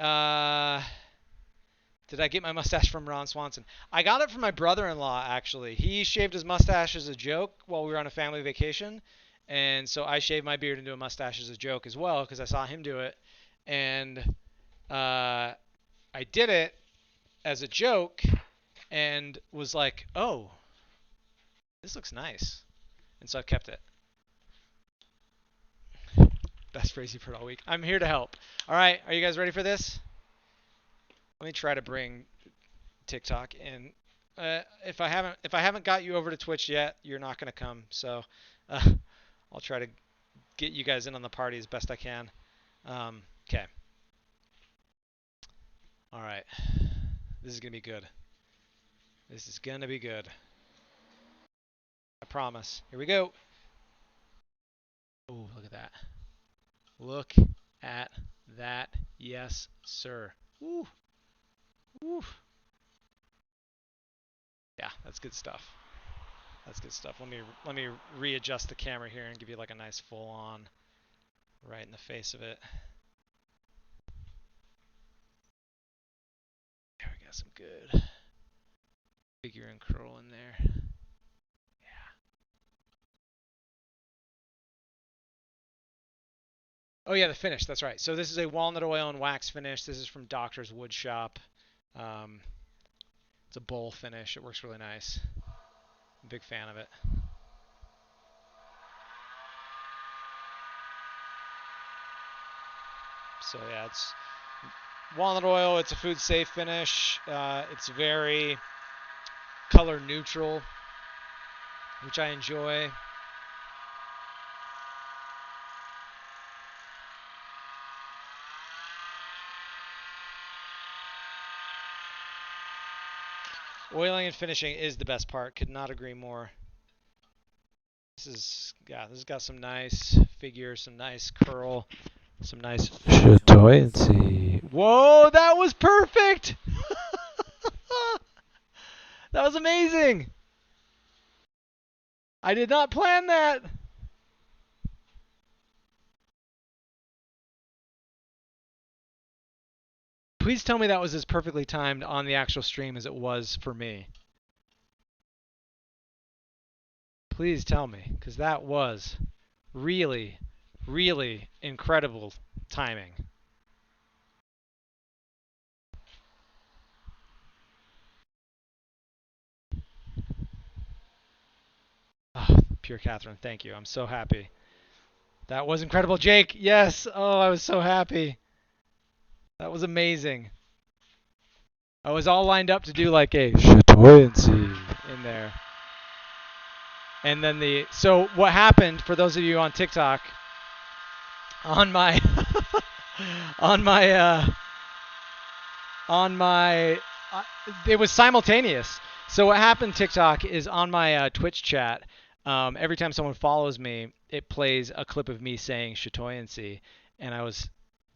did I get my mustache from Ron Swanson? I got it from my brother-in-law, actually. He shaved his mustache as a joke while we were on a family vacation. And so I shaved my beard into a mustache as a joke as well because I saw him do it. And I did it as a joke and was like, oh, this looks nice. And so I kept it. Best phrase you've heard all week. I'm here to help. All right, are you guys ready for this? Let me try to bring TikTok in. If I haven't got you over to Twitch yet, you're not gonna come. So I'll try to get you guys in on the party as best I can. Okay. All right. This is gonna be good. This is gonna be good. I promise. Here we go. Oh, look at that. Look at that. Yes, sir. Woo. Woo. Yeah, that's good stuff. That's good stuff. Let me readjust the camera here and give you like a nice full on right in the face of it. There we got some good figure and curl in there. Yeah. Oh yeah, the finish. That's right. So this is a walnut oil and wax finish. This is from Doctor's Wood Shop. Um, it's a bowl finish. It works really nice. I'm a big fan of it. So yeah, it's walnut oil. It's a food safe finish. It's very color neutral, which I enjoy. Oiling and finishing is the best part. Could not agree more. This has got some nice figure, some nice curl, some nice chatoyancy. Whoa, that was perfect! That was amazing! I did not plan that! Please tell me that was as perfectly timed on the actual stream as it was for me. Please tell me, because that was really, really incredible timing. Oh, pure Catherine, thank you. I'm so happy. That was incredible, Jake. Yes. Oh, I was so happy. That was amazing. I was all lined up to do like a chatoyancy in there. And then so what happened for those of you on TikTok on my on my on my it was simultaneous. So what happened TikTok is on my Twitch chat, every time someone follows me, it plays a clip of me saying chatoyancy, and I was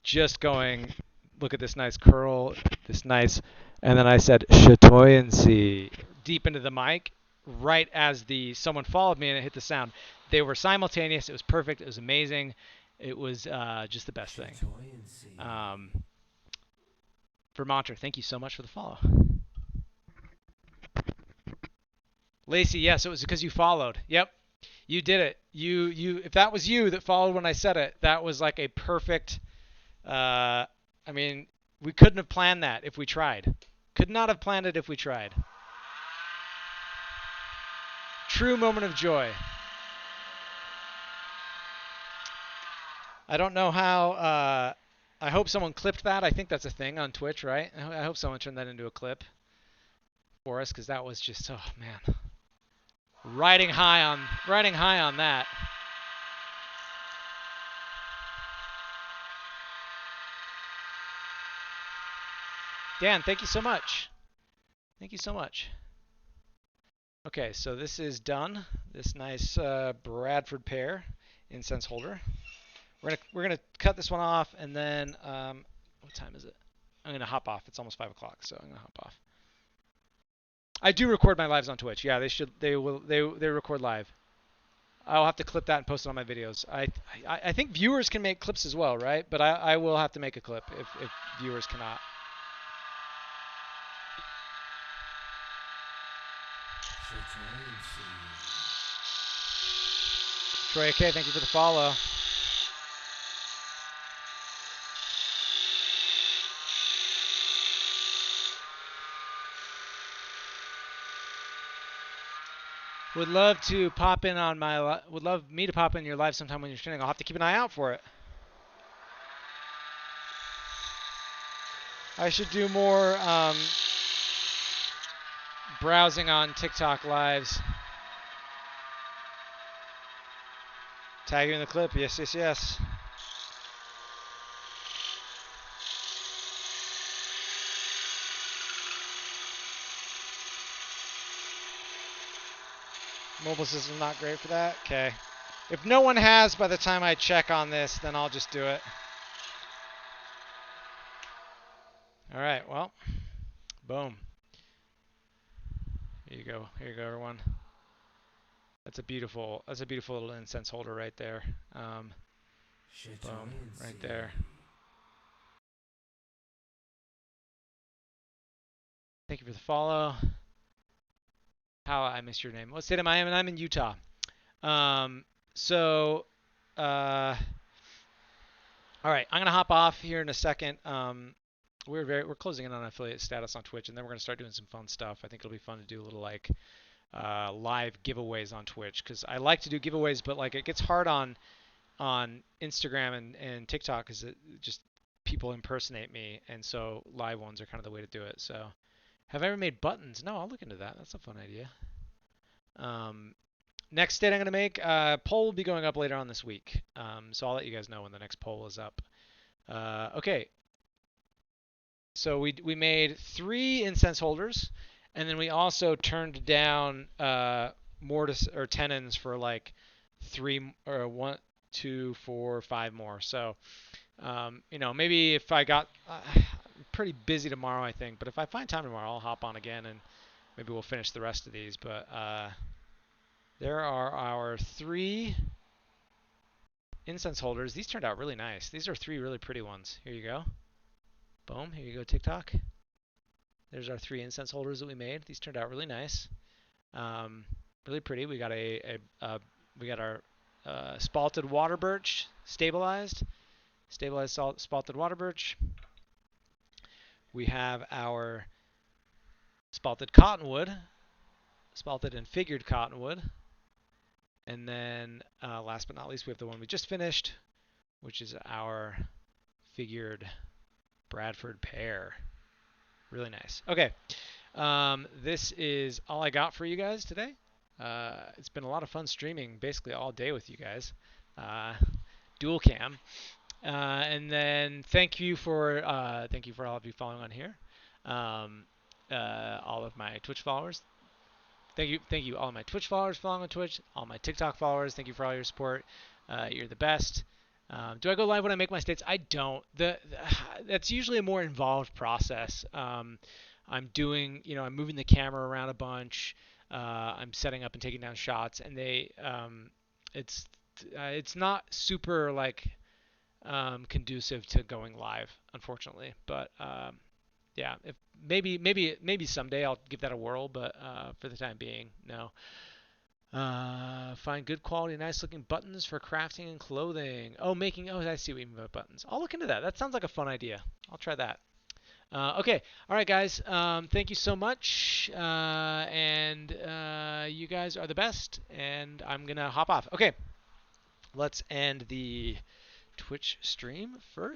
just going, look at this nice curl, this nice, and then I said chatoyancy deep into the mic right as someone followed me and it hit the sound. They were simultaneous. It was perfect. It was amazing. It was just the best thing. Vermonter, thank you so much for the follow. Lacey, yes, it was because you followed. Yep, you did it. If that was you that followed when I said it, that was like a perfect. I mean, we couldn't have planned that if we tried. Could not have planned it if we tried. True moment of joy. I don't know how. I hope someone clipped that. I think that's a thing on Twitch, right? I hope someone turned that into a clip for us because that was just, oh man, riding high on that. Dan, thank you so much. Thank you so much. Okay, so this is done. This nice Bradford pear incense holder. We're gonna cut this one off, and then what time is it? I'm gonna hop off. It's almost 5 o'clock, so I'm gonna hop off. I do record my lives on Twitch. Yeah, they record live. I'll have to clip that and post it on my videos. I think viewers can make clips as well, right? But I will have to make a clip if viewers cannot. Troy AK, thank you for the follow. Would love me to pop in your live sometime when you're streaming. I'll have to keep an eye out for it. I should do more browsing on TikTok lives. Tag you in the clip. Yes, yes, yes. Mobile system not great for that. Okay. If no one has by the time I check on this, then I'll just do it. All right. Well, boom. Here you go. Here you go, everyone. That's a beautiful little incense holder right there. Boom, right there. Thank you for the follow. How I missed your name. What state am I in? I'm in Utah. So, all right, I'm gonna hop off here in a second. We're closing in on affiliate status on Twitch, and then we're gonna start doing some fun stuff. I think it'll be fun to do a little like live giveaways on Twitch because I like to do giveaways, but like it gets hard on Instagram and TikTok because it just people impersonate me, and so live ones are kind of the way to do it. So, have I ever made buttons? No, I'll look into that. That's a fun idea. Next state I'm going to make, poll will be going up later on this week. So I'll let you guys know when the next poll is up. Okay. So we made 3 incense holders, and then we also turned down mortise or tenons for like 3 or 1, 2, 4, 5 more. So maybe if I got I'm pretty busy tomorrow, I think, but if I find time tomorrow, I'll hop on again and maybe we'll finish the rest of these. But there are our 3 incense holders. These turned out really nice. These are 3 really pretty ones. Here you go. Boom. Here you go, TikTok. There's our 3 incense holders that we made. These turned out really nice. Really pretty. We got we got our spalted water birch stabilized. stabilized salt, spalted water birch. We have our spalted cottonwood, spalted and figured cottonwood. And then last but not least, we have the one we just finished, which is our figured Bradford pear. Really nice. Okay, this is all I got for you guys today. It's been a lot of fun streaming basically all day with you guys. Uh, dual cam. And then thank you for all of you following on here. All of my Twitch followers. Thank you, all of my Twitch followers following on Twitch, all my TikTok followers. Thank you for all your support. You're the best. Do I go live when I make my states? I don't. That's usually a more involved process. I'm doing, I'm moving the camera around a bunch. I'm setting up and taking down shots, and it's it's not super like conducive to going live, unfortunately. But yeah, if maybe someday I'll give that a whirl, but for the time being, no. Find good quality, nice looking buttons for crafting and clothing. Oh, I see what you mean by buttons. I'll look into that. That sounds like a fun idea. I'll try that. Okay, all right, guys. Thank you so much, and you guys are the best. And I'm gonna hop off. Okay, let's end the Twitch stream first.